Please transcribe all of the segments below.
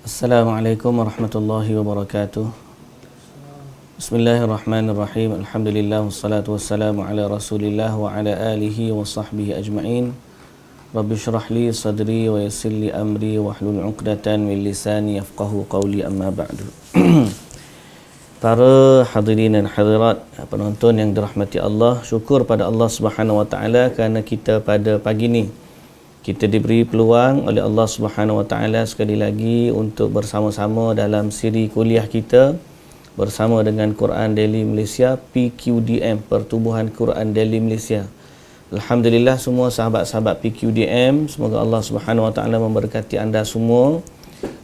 Assalamualaikum warahmatullahi wabarakatuh. Bismillahirrahmanirrahim. Alhamdulillah wassalatu wassalamu ala Rasulillah wa ala alihi wa sahbihi ajma'in. Rabbi syrah li sadri wa yassir li amri wa hlul 'uqdatan min lisani yafqahu qawli, amma ba'du. Para hadirin dan hadirat, penonton yang dirahmati Allah, syukur pada Allah Subhanahu wa taala kerana kita pada pagi ni kita diberi peluang oleh Allah Subhanahu wa taala sekali lagi untuk bersama-sama dalam siri kuliah kita bersama dengan Quran Daily Malaysia, PQDM, Pertubuhan Quran Daily Malaysia. Alhamdulillah semua sahabat-sahabat PQDM, semoga Allah Subhanahu wa taala memberkati anda semua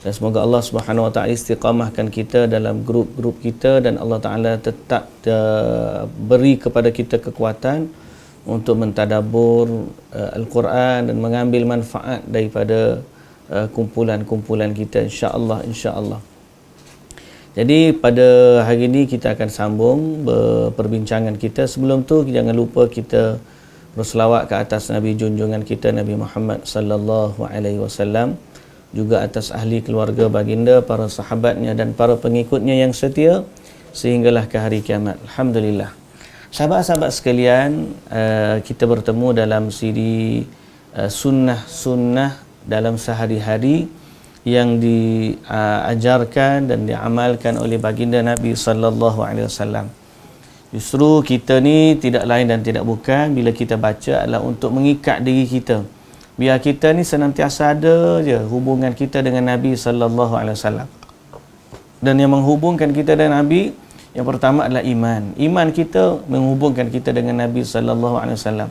dan semoga Allah Subhanahu wa taala istiqamahkan kita dalam grup-grup kita dan Allah taala tetap beri kepada kita kekuatan untuk mentadabbur Al-Quran dan mengambil manfaat daripada kumpulan-kumpulan kita, insya-Allah. Jadi pada hari ini kita akan sambung perbincangan kita. Sebelum tu jangan lupa kita berselawat ke atas Nabi junjungan kita Nabi Muhammad sallallahu alaihi wasallam, juga atas ahli keluarga baginda, para sahabatnya dan para pengikutnya yang setia sehinggalah ke hari kiamat. Alhamdulillah. Sahabat-sahabat sekalian, kita bertemu dalam siri sunnah-sunnah dalam sehari-hari yang diajarkan dan diamalkan oleh baginda Nabi sallallahu alaihi wasallam. Justru kita ni tidak lain dan tidak bukan bila kita baca adalah untuk mengikat diri kita. Biar kita ni senantiasa ada je hubungan kita dengan Nabi sallallahu alaihi wasallam. Dan yang menghubungkan kita dengan Nabi, yang pertama adalah iman. Iman kita menghubungkan kita dengan Nabi sallallahu alaihi wasallam.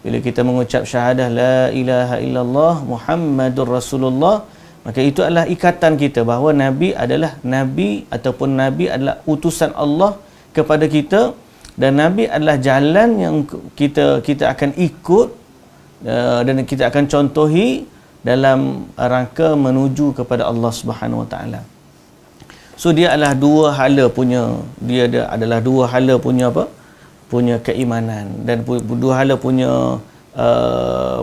Bila kita mengucap syahadah la ilaha illallah Muhammadur Rasulullah, maka itu adalah ikatan kita bahawa Nabi adalah Nabi ataupun Nabi adalah utusan Allah kepada kita, dan Nabi adalah jalan yang kita akan ikut dan kita akan contohi dalam rangka menuju kepada Allah Subhanahu wa taala. So dia adalah dua hala punya punya keimanan dan dua hala punya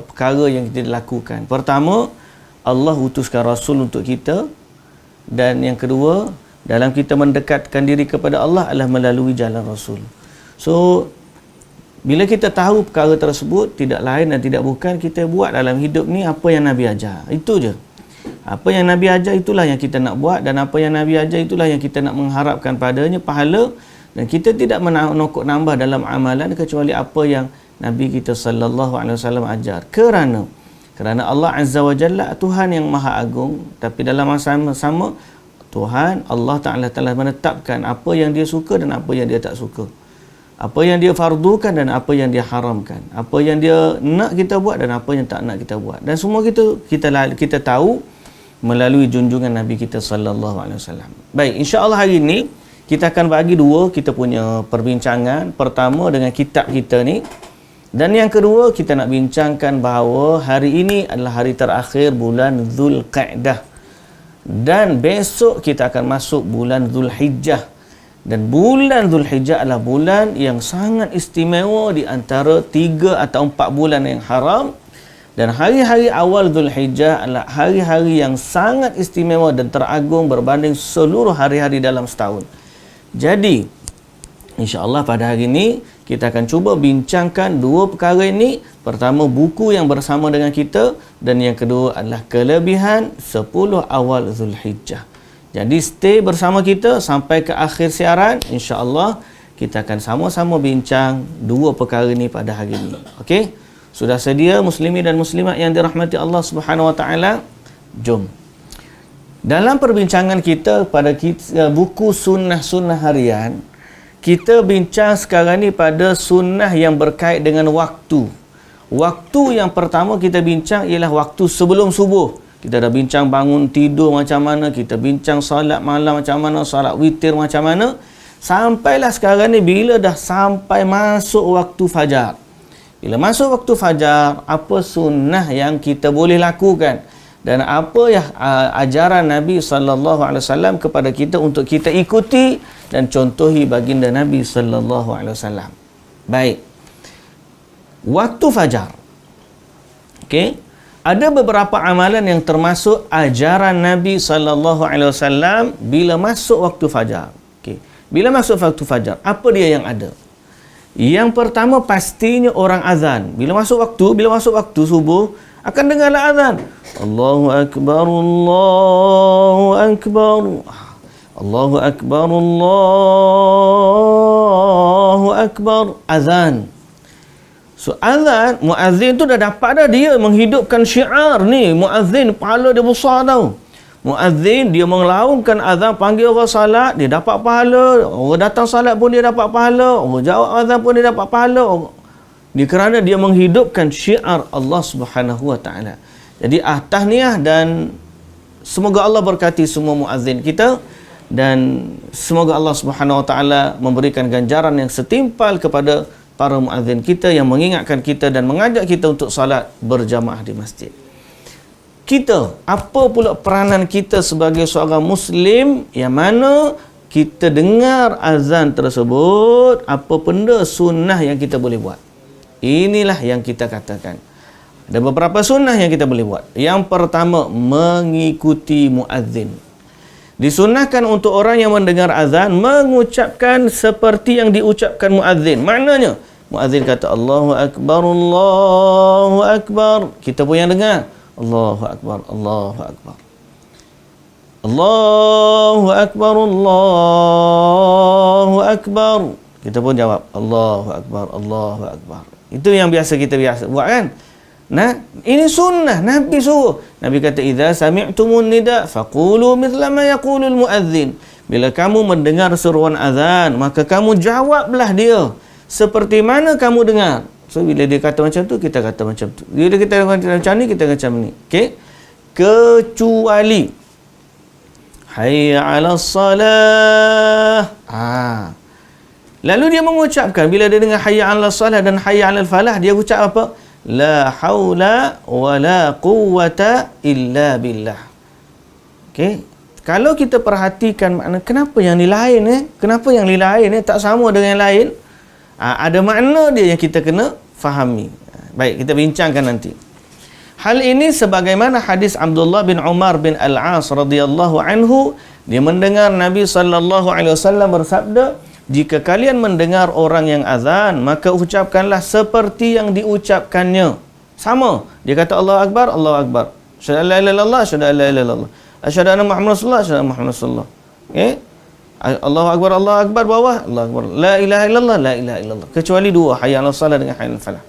perkara yang kita lakukan. Pertama, Allah utuskan Rasul untuk kita, dan yang kedua, dalam kita mendekatkan diri kepada Allah adalah melalui jalan Rasul. So bila kita tahu perkara tersebut, tidak lain dan tidak bukan kita buat dalam hidup ni apa yang Nabi ajar. Itu je. Apa yang Nabi ajar itulah yang kita nak buat, dan apa yang Nabi ajar itulah yang kita nak mengharapkan padanya pahala, dan kita tidak menokok nambah dalam amalan kecuali apa yang Nabi kita sallallahu alaihi wasallam ajar. Kerana Allah Azza wa Jalla Tuhan yang Maha Agung, tapi dalam masa sama Tuhan Allah Taala telah menetapkan apa yang Dia suka dan apa yang Dia tak suka. Apa yang Dia fardukan dan apa yang Dia haramkan. Apa yang Dia nak kita buat dan apa yang tak nak kita buat. Dan semua kita tahu melalui junjungan Nabi kita sallallahu alaihi wasallam. Baik, insya-Allah hari ini kita akan bagi dua kita punya perbincangan. Pertama dengan kitab kita ni, dan yang kedua kita nak bincangkan bahawa hari ini adalah hari terakhir bulan Zulqa'dah, dan besok kita akan masuk bulan Zulhijjah. Dan bulan Zulhijjah adalah bulan yang sangat istimewa di antara 3 atau 4 bulan yang haram. Dan hari-hari awal Zulhijjah adalah hari-hari yang sangat istimewa dan teragung berbanding seluruh hari-hari dalam setahun. Jadi, insya-Allah pada hari ini kita akan cuba bincangkan dua perkara ini. Pertama, buku yang bersama dengan kita, dan yang kedua adalah kelebihan 10 awal Zulhijjah. Jadi stay bersama kita sampai ke akhir siaran. InsyaAllah kita akan sama-sama bincang dua perkara ini pada hari ini. Okey? Sudah sedia muslimin dan muslimat yang dirahmati Allah Subhanahu wa taala? Jom. Dalam perbincangan kita pada buku sunnah-sunnah harian, kita bincang sekarang ni pada sunnah yang berkait dengan waktu. Waktu yang pertama kita bincang ialah waktu sebelum subuh. Kita dah bincang bangun tidur macam mana, kita bincang salat malam macam mana, salat witir macam mana. Sampailah sekarang ni bila dah sampai masuk waktu fajar. Bila masuk waktu fajar, apa sunnah yang kita boleh lakukan? Dan apa ya ajaran Nabi sallallahu alaihi wasallam kepada kita untuk kita ikuti dan contohi baginda Nabi sallallahu alaihi wasallam. Baik. Waktu fajar. Okey. Ada beberapa amalan yang termasuk ajaran Nabi sallallahu alaihi wasallam bila masuk waktu fajar. Okey. Bila masuk waktu fajar, apa dia yang ada? Yang pertama pastinya orang azan. Bila masuk waktu subuh akan dengarlah azan. Allahu akbar, Allahu akbar. Allahu akbar, Allahu akbar. Azan. So azan, muazzin tu dah dapat dah, dia menghidupkan syiar ni. Muazzin pahala dia besar tau. Muazzin dia mengelaungkan azan, panggil orang salat, dia dapat pahala. Orang datang salat pun dia dapat pahala. Orang jawab azan pun dia dapat pahala. Dia kerana dia menghidupkan syiar Allah Subhanahu wa taala. Jadi tahniah dan semoga Allah berkati semua muazzin kita dan semoga Allah Subhanahu wa taala memberikan ganjaran yang setimpal kepada para muazzin kita yang mengingatkan kita dan mengajak kita untuk salat berjamaah di masjid. Kita, apa pula peranan kita sebagai seorang Muslim yang mana kita dengar azan tersebut, apa benda sunnah yang kita boleh buat? Inilah yang kita katakan. Ada beberapa sunnah yang kita boleh buat. Yang pertama, mengikuti muazzin. Disunnahkan untuk orang yang mendengar azan mengucapkan seperti yang diucapkan muazzin. Maknanya, muazzin kata Allahu akbar, Allahu akbar. Kita pun yang dengar Allahu akbar, Allahu akbar. Allahu akbar, Allahu akbar. Kita pun jawab Allahu akbar, Allahu akbar. Itu yang kita biasa buat kan? Nah, ini sunnah Nabi suruh. Nabi kata idza sami'tumun nida faqulu mithla ma yaqulul muazzin. Bila kamu mendengar seruan azan, maka kamu jawablah dia seperti mana kamu dengar. So bila dia kata macam tu, kita kata macam tu. Bila kita kata macam ni, kita kata macam ni. Okey? Kecuali hayya 'alas salah. Lalu dia mengucapkan bila dia dengar hayya 'alas salah dan hayya 'alal falah, dia ucap apa? La haula wa la quwwata illa billah. Okey. Kalau kita perhatikan makna kenapa yang ni lain kenapa yang ni lain tak sama dengan yang lain? Ada makna dia yang kita kena fahami. Baik, kita bincangkan nanti. Hal ini sebagaimana hadis Abdullah bin Umar bin Al-As radhiyallahu anhu, dia mendengar Nabi sallallahu alaihi wasallam bersabda, jika kalian mendengar orang yang azan, maka ucapkanlah seperti yang diucapkannya. Sama. Dia kata Allahu Akbar, Allahu Akbar. Asyhadu an la ilaha illallah, asyhadu an la ilaha illallah. Asyhadu anna Muhammadar Rasulullah, asyhadu anna Muhammadar Rasulullah. Okey? Allahu Akbar, Allahu Akbar bawah, Allahu Akbar. La ilaha illallah, la ilaha illallah. Kecuali dua, hayya 'alas salah dengan hayya 'alal falah.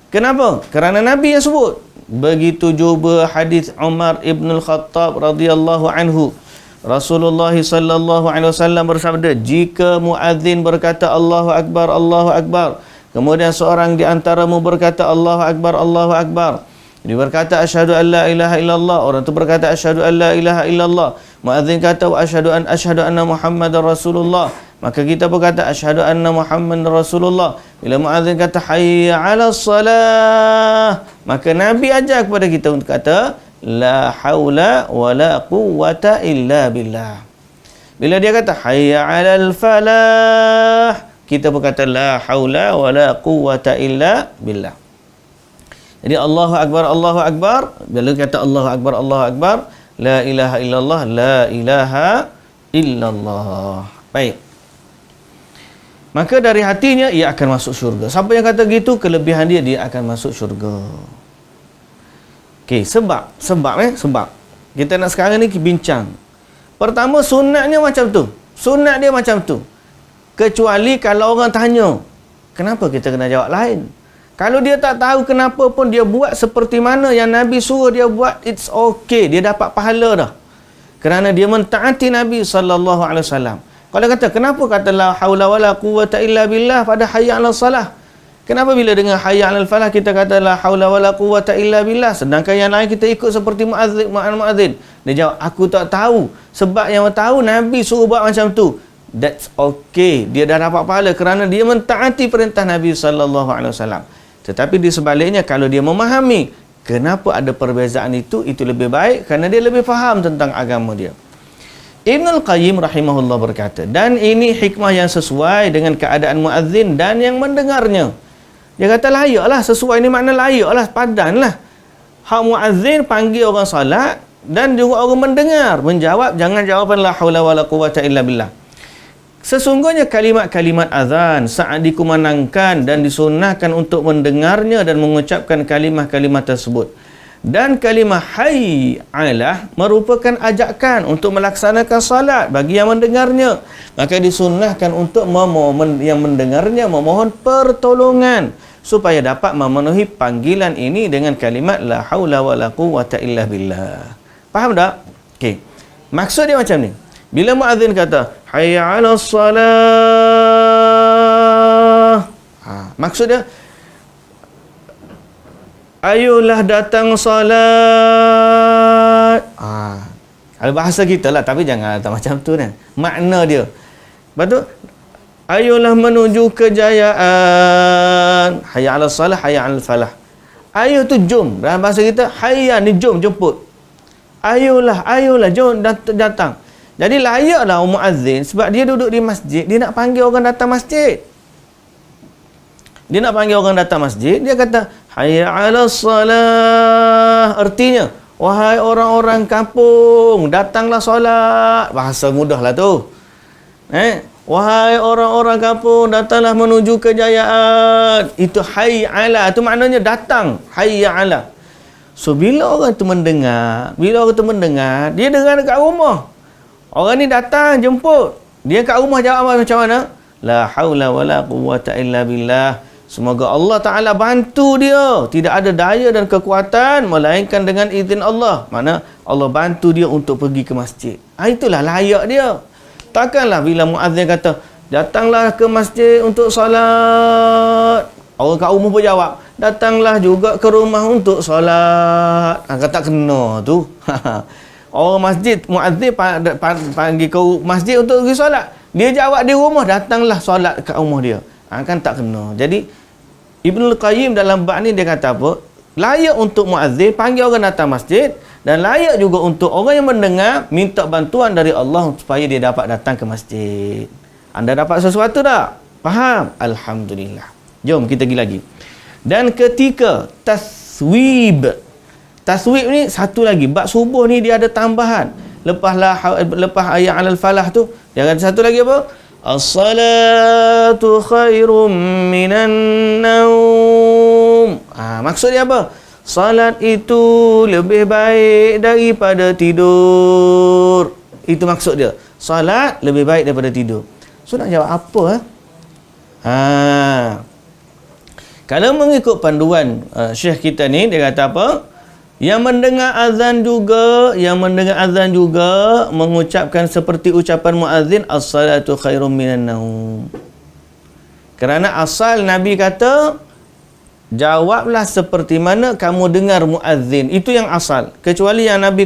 Kenapa? Kerana Nabi yang sebut. Begitu juga hadis Umar ibn al-Khattab radhiyallahu anhu. Rasulullah sallallahu alaihi wasallam bersabda, jika muazzin berkata Allahu Akbar, Allahu Akbar, kemudian seorang di antaramu berkata Allahu Akbar, Allahu Akbar, dia berkata asyhadu an la ilaha illallah, orang tu berkata asyhadu an la ilaha illallah, muazzin kata wa asyhadu anna Muhammadar Rasulullah, maka kita berkata asyhadu anna Muhammadar Rasulullah. Bila muazzin kata hayya 'alas salah, maka Nabi ajar kepada kita untuk kata la haula wa la quwwata illa billah. Bila dia kata hayya 'alal falah, kita pun kata la haula wa la quwwata illa billah. Jadi Allahu Akbar, Allahu Akbar. Bila kata Allahu Akbar, Allahu Akbar, la ilaha illallah, la ilaha illallah. Baik. Maka dari hatinya ia akan masuk syurga. Siapa yang kata gitu, kelebihan dia akan masuk syurga. Okey, sebab. Kita nak sekarang ni bincang. Pertama, sunatnya macam tu. Sunat dia macam tu. Kecuali kalau orang tanya, kenapa kita kena jawab lain? Kalau dia tak tahu kenapa pun, dia buat seperti mana yang Nabi suruh dia buat, it's okay. Dia dapat pahala dah. Kerana dia mentaati Nabi sallallahu alaihi wasallam. Kalau kata, kenapa kata la haula wala quwwata illa billah pada hayya 'alas salah? Kenapa bila dengar hayya 'alal falah kita kata la haula wala quwwata illa billah, sedangkan yang lain kita ikut seperti muazzin? Dia jawab, aku tak tahu. Sebab yang tahu Nabi suruh buat macam tu. That's okay. Dia dah dapat pahala kerana dia mentaati perintah Nabi sallallahu alaihi wasallam. Tetapi di sebaliknya, kalau dia memahami kenapa ada perbezaan itu lebih baik kerana dia lebih faham tentang agama dia. Ibnul Qayyim rahimahullah berkata, dan ini hikmah yang sesuai dengan keadaan muazzin dan yang mendengarnya. Dia kata layaklah, sesuai ni makna layaklah, padanlah. Hak muazzin panggil orang salat dan juga orang mendengar menjawab, jangan jawapan la haula wala quwwata illa billah. Sesungguhnya kalimat-kalimat azan saat dikumandangkan dan disunnahkan untuk mendengarnya dan mengucapkan kalimah-kalimah tersebut. Dan kalimah hayy alah merupakan ajakan untuk melaksanakan salat bagi yang mendengarnya. Maka disunnahkan untuk yang mendengarnya memohon pertolongan supaya dapat memenuhi panggilan ini dengan kalimat la haula wala quwwata illa billah. Faham tak? Okey. Maksud dia macam ni. Bila muazzin kata hayya 'alas salah, maksud dia ayolah datang solat. Kalau bahasa kita lah, tapi jangan tak macam tu kan. Makna dia. Lepas tu, ayolah menuju kejayaan. Hayya 'alas salah, hayya 'alal falah. Ayo tu jom. Dalam bahasa kita, hayya ni jom, jemput. Ayolah, jom datang. Jadi layaklah muazzin sebab dia duduk di masjid, dia nak panggil orang datang masjid. Dia nak panggil orang datang masjid, dia kata hayya 'alas salah. Artinya, wahai orang-orang kampung, datanglah solat. Bahasa mudahlah tu. Wahai orang-orang kampung, datanglah menuju kejayaan. Itu hayya 'ala, itu maknanya datang. Hayya 'ala. So bila orang tu mendengar, dia dengar dekat rumah. Orang ni datang jemput. Dia kat rumah jawab macam mana? La haula wala quwwata illa billah. Semoga Allah Ta'ala bantu dia. Tidak ada daya dan kekuatan melainkan dengan izin Allah. Mana Allah bantu dia untuk pergi ke masjid. Itulah layak dia. Takkanlah bila muazzin kata datanglah ke masjid untuk solat, orang kat rumah pun jawab datanglah juga ke rumah untuk solat. Kata kena tu. Orang masjid, muazzin panggil ke masjid untuk pergi solat. Dia jawab di rumah, datanglah solat kat rumah dia. Kan tak kena. Jadi, Ibnul Qayyim dalam bab ni dia kata apa? Layak untuk muazzin panggil orang datang masjid dan layak juga untuk orang yang mendengar minta bantuan dari Allah supaya dia dapat datang ke masjid. Anda dapat sesuatu tak? Faham? Alhamdulillah. Jom kita pergi lagi. Dan ketika taswib ni satu lagi. Bab subuh ni dia ada tambahan. Lepas ayat 'alal falah tu, dia ada satu lagi apa? As-salatu khairum minan naum. Maksud dia apa? Salat itu lebih baik daripada tidur. Itu maksud dia. Salat lebih baik daripada tidur. So nak jawab apa? Kalau mengikut panduan Syekh kita ni, dia kata apa? Yang mendengar azan juga mengucapkan seperti ucapan muazzin as-salatu khairum minan naum. Kerana asal Nabi kata jawablah seperti mana kamu dengar muazzin. Itu yang asal. Kecuali yang Nabi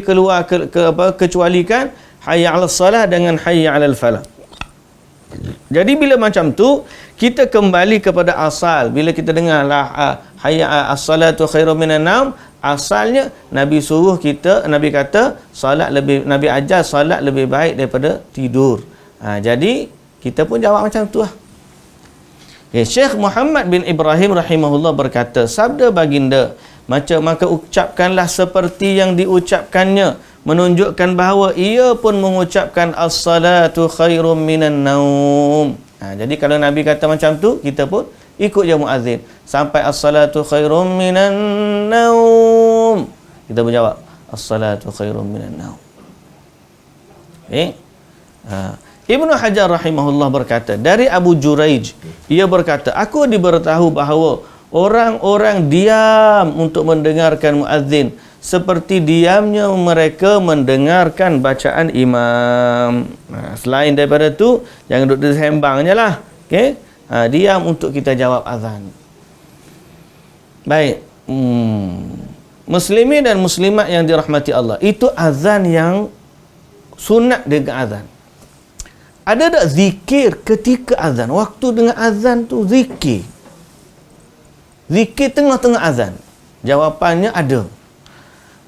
kecualikan hayya 'alas salah dengan hayya 'alal falah. Jadi bila macam tu kita kembali kepada asal. Bila kita dengar hayya as-salatu khairum minan naum, asalnya Nabi kata Nabi ajar salat lebih baik daripada tidur. Jadi kita pun jawab macam tu lah. Syekh Muhammad bin Ibrahim rahimahullah berkata, sabda baginda, maka ucapkanlah seperti yang diucapkannya, menunjukkan bahawa ia pun mengucapkan as-salatu khairum minan naum. Jadi kalau Nabi kata macam tu, kita pun ikut je muazzin sampai as-salatu khairum minan naum, kita berjawab as-salatu khairum minan naum. Ibnu Hajar rahimahullah berkata, dari Abu Juraij, ia berkata, aku diberitahu bahawa orang-orang diam untuk mendengarkan muazzin seperti diamnya mereka mendengarkan bacaan imam. Selain daripada tu, jangan duduk sembang je lah. Okay? Diam untuk kita jawab azan. Baik. Muslimin dan muslimat yang dirahmati Allah, itu azan yang sunat dengan azan. Ada tak zikir ketika azan? Waktu dengan azan tu zikir. Zikir tengah-tengah azan. Jawapannya ada.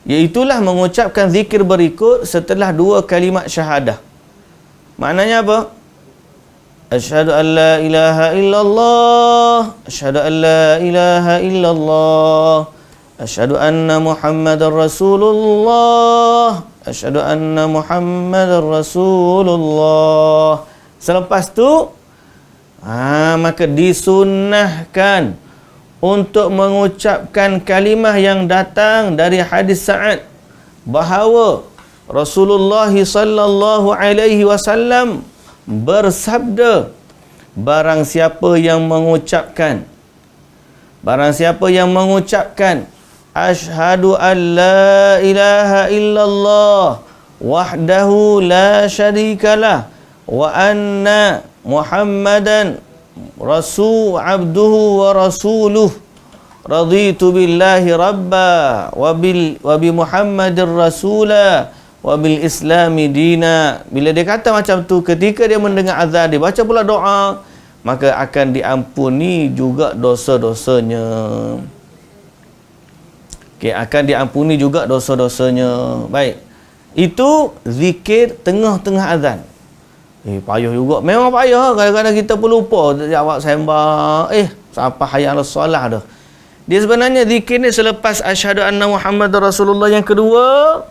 Iaitulah mengucapkan zikir berikut setelah 2 kalimat syahadah. Maknanya apa? Asyhadu an la ilaha illallah, asyhadu an la ilaha illallah, asyhadu anna Muhammadar Rasulullah, asyhadu anna Muhammadar Rasulullah. Selepas tu maka disunnahkan untuk mengucapkan kalimah yang datang dari hadis Sa'ad bahawa Rasulullah sallallahu alaihi wasallam bersabda, barang siapa yang mengucapkan asyhadu an la ilaha illallah wahdahu la syarikalah wa anna Muhammadan abduhu wa rasuluh, raditu billahi rabba wa bi Muhammadir rasula wa bil islami dina. Bila dia kata macam tu, ketika dia mendengar azan, dia baca pula doa, maka akan diampuni juga dosa-dosanya. Okey, akan diampuni juga dosa-dosanya. Baik. Itu zikir tengah-tengah azan. Payah juga. Memang payah. Kadang-kadang kita pun lupa jawab sembah. Sampai hayya 'alas solah dah. Dia sebenarnya zikir ni selepas asyhadu anna Muhammadar Rasulullah yang kedua,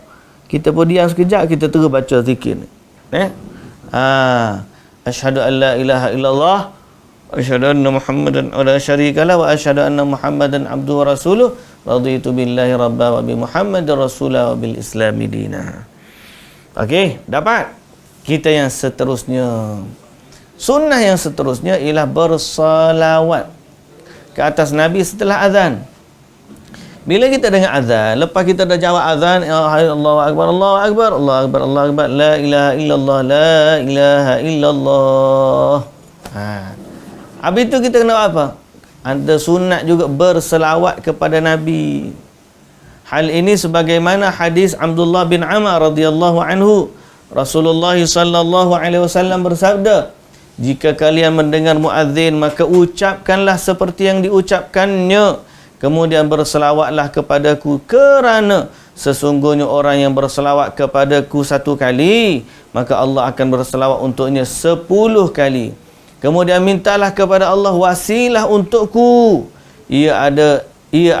kita pun diam sekejap, kita terus baca zikir ni. Asyhadu an la ilaha illallah, asyhadu anna Muhammadan la syarikalah wa asyhadu anna Muhammadan abduhu wa rasuluh, raditu billahi rabba wa bi Muhammadin rasula wa bil islami dina. Okey, dapat. Kita yang seterusnya, sunnah yang seterusnya ialah bersalawat ke atas Nabi setelah azan. Bila kita dengar azan, lepas kita dah jawab azan, Allahu akbar, Allahu akbar, Allahu akbar, Allahu akbar, la ilaha illallah, la ilaha illallah. Habis itu kita kena apa? Ada sunat juga berselawat kepada Nabi. Hal ini sebagaimana hadis Abdullah bin Amr radhiyallahu anhu, Rasulullah sallallahu alaihi wasallam bersabda, jika kalian mendengar muazzin, maka ucapkanlah seperti yang diucapkannya. Kemudian berselawatlah kepadaku, kerana sesungguhnya orang yang berselawat kepadaku satu kali, maka Allah akan berselawat untuknya 10 kali. Kemudian mintalah kepada Allah wasilah untukku. Ia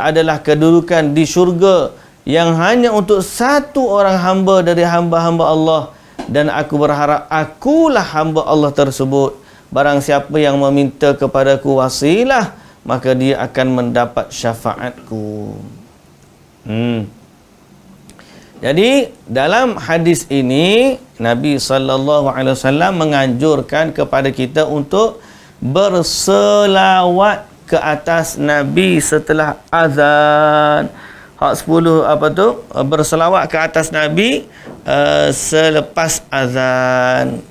adalah kedudukan di syurga yang hanya untuk satu orang hamba dari hamba-hamba Allah, dan aku berharap akulah hamba Allah tersebut. Barang siapa yang meminta kepadaku wasilah, maka dia akan mendapat syafaatku. Jadi dalam hadis ini Nabi sallallahu alaihi wasallam menganjurkan kepada kita untuk berselawat ke atas Nabi setelah azan. Hak 10 apa tu? Berselawat ke atas Nabi selepas azan.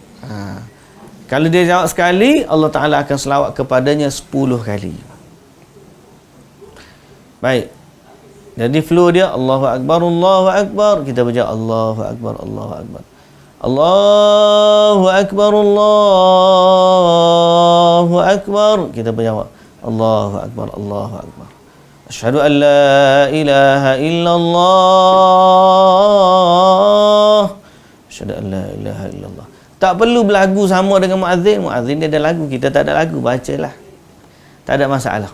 Kalau dia jawab sekali, Allah Taala akan selawat kepadanya 10 kali. Baik. Jadi flow dia Allahu akbar, Allahu akbar. Kita baca Allahu akbar, Allahu akbar. Allahu akbar, Allahu akbar. Kita berjawab Allahu akbar, Allahu akbar. Asyhadu an la ilaha illallah. Asyhadu an la ilaha illallah. Tak perlu berlagu sama dengan muazzin. Muazzin dia ada lagu, kita tak ada lagu, bacalah. Tak ada masalah.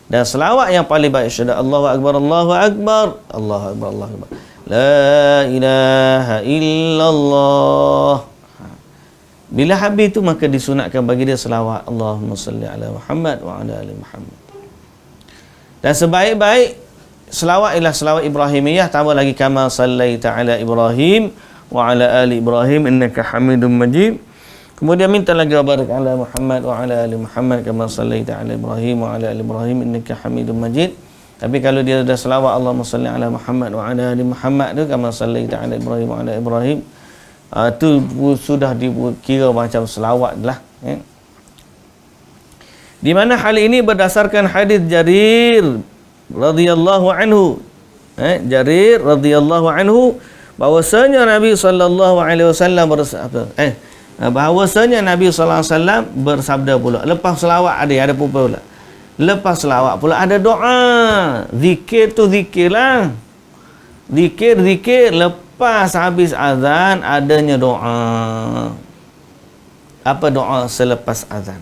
Dan selawat yang paling baik, asyhadu Allahu akbar, Allahu akbar, Allahu akbar, Allahu akbar, la ilaha illallah. Bila habis tu, maka disunatkan bagi dia selawat Allahumma salli ala Muhammad wa ala ali Muhammad. Dan sebaik-baik selawat ialah selawat Ibrahimiyah, tambah lagi kama sallaita ala Ibrahim wa ala ali Ibrahim innaka Hamidum Majid. Kemudian minta lagi barik ala Muhammad wa ala ali Muhammad kama sallaita ala Ibrahim wa ala ali Ibrahim innaka Hamidum Majid. Tapi kalau dia dah selawat Allahumma salli ala Muhammad wa ala ali Muhammad tu kama sallaita ala Ibrahim wa ala Ibrahim, tu sudah dikira macam selawat lah. Di mana hal ini berdasarkan hadis Jarir radhiyallahu anhu. Jarir radhiyallahu anhu bahwasanya Nabi sallallahu alaihi wasallam bersabda, bahawasanya Nabi sallallahu alaihi wasallam bersabda pula, lepas selawat ada pula. Lepas selawat pula ada doa. Zikir tu zikirlah. Zikir lepas habis azan adanya doa. Apa doa selepas azan?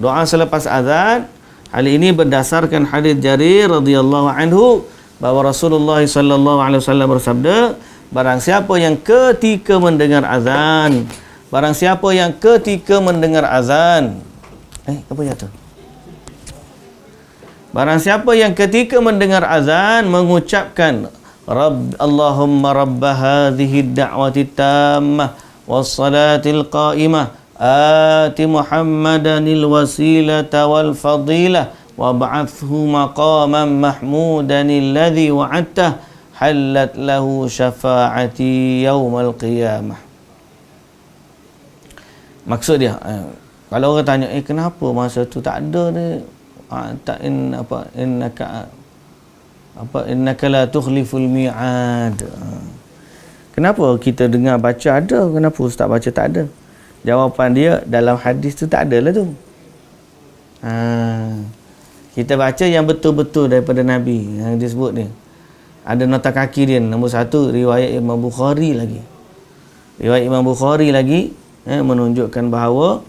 Doa selepas azan Hal ini berdasarkan hadis Jarir radhiyallahu anhu bahawa Rasulullah sallallahu alaihi wasallam bersabda, barang siapa yang ketika mendengar azan, barang siapa yang ketika mendengar azan, apa jatuh? Barang siapa yang ketika mendengar azan mengucapkan Allahumma rabb hadhihi ad-da'wati tammah was-salatil qa'imah ati Muhammadanil wasilata wal fadilah wab'athhu maqaman mahmudanil ladzi wa'adtah halat lahu syafa'ati yaumal qiyamah. Maksud dia, kalau orang tanya, kenapa masa tu tak ada ni, innaka la tukhliful mi'ad. Kenapa kita dengar baca ada, kenapa ustaz baca tak ada? Jawapan dia, dalam hadis tu tak ada lah tu. Kita baca yang betul-betul daripada Nabi yang disebut ni. Ada nota kaki dia, nombor 1 riwayat Imam Bukhari lagi. Riwayat Imam Bukhari lagi menunjukkan bahawa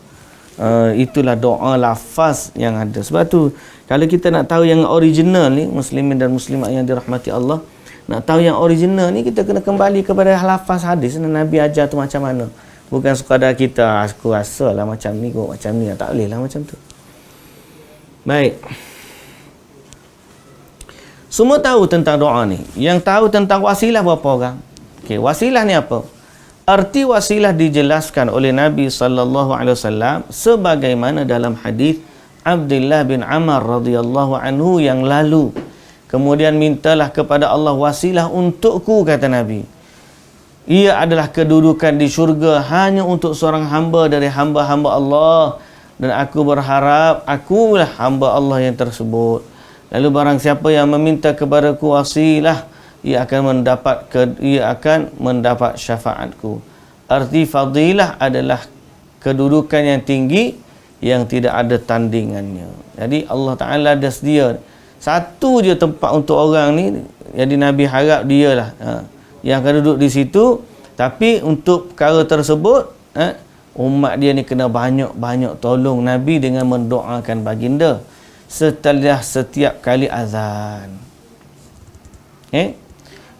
itulah doa lafaz yang ada. Sebab tu kalau kita nak tahu yang original ni, muslimin dan muslimat yang dirahmati Allah, nak tahu yang original ni, kita kena kembali kepada lafaz hadis Nabi ajar tu macam mana. Bukan sekadar kita aku rasa lah macam ni kok, macam ni, tak boleh lah macam tu. Baik, semua tahu tentang doa ni. Yang tahu tentang wasilah berapa orang? Okey, wasilah ni apa? Arti wasilah dijelaskan oleh Nabi sallallahu alaihi wasallam sebagaimana dalam hadis Abdullah bin Amr radhiyallahu anhu yang lalu. Kemudian mintalah kepada Allah wasilah untukku, kata Nabi. Ia adalah kedudukan di syurga hanya untuk seorang hamba dari hamba-hamba Allah, dan aku berharap akulah hamba Allah yang tersebut. Lalu barang siapa yang meminta kepadaku wasilah, ia akan mendapat syafaatku. Arti fadilah adalah kedudukan yang tinggi yang tidak ada tandingannya. Jadi Allah Ta'ala ada sedia satu je tempat untuk orang ni. Jadi Nabi harap dialah yang akan duduk di situ. Tapi untuk perkara tersebut, umat dia ni kena banyak-banyak tolong Nabi dengan mendoakan baginda setelah setiap kali azan.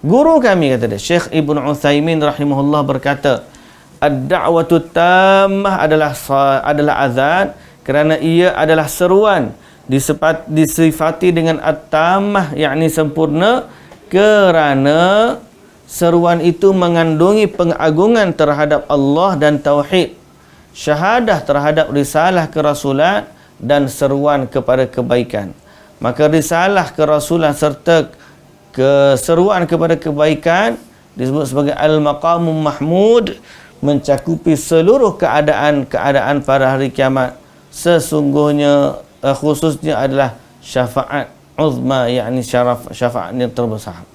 Guru kami, kata dia, Syekh Ibn Uthaymin rahimahullah berkata, ad-da'watu tammah adalah azan kerana ia adalah seruan disifati dengan at-tammah, yakni sempurna, kerana seruan itu mengandungi pengagungan terhadap Allah dan tauhid, syahadah terhadap risalah kerasulan dan seruan kepada kebaikan. Maka risalah kerasulan serta keseruan kepada kebaikan disebut sebagai al-maqamum mahmud, mencakupi seluruh keadaan pada hari kiamat. Sesungguhnya khususnya adalah syafaat uzma, yakni syafaat yang terbesar.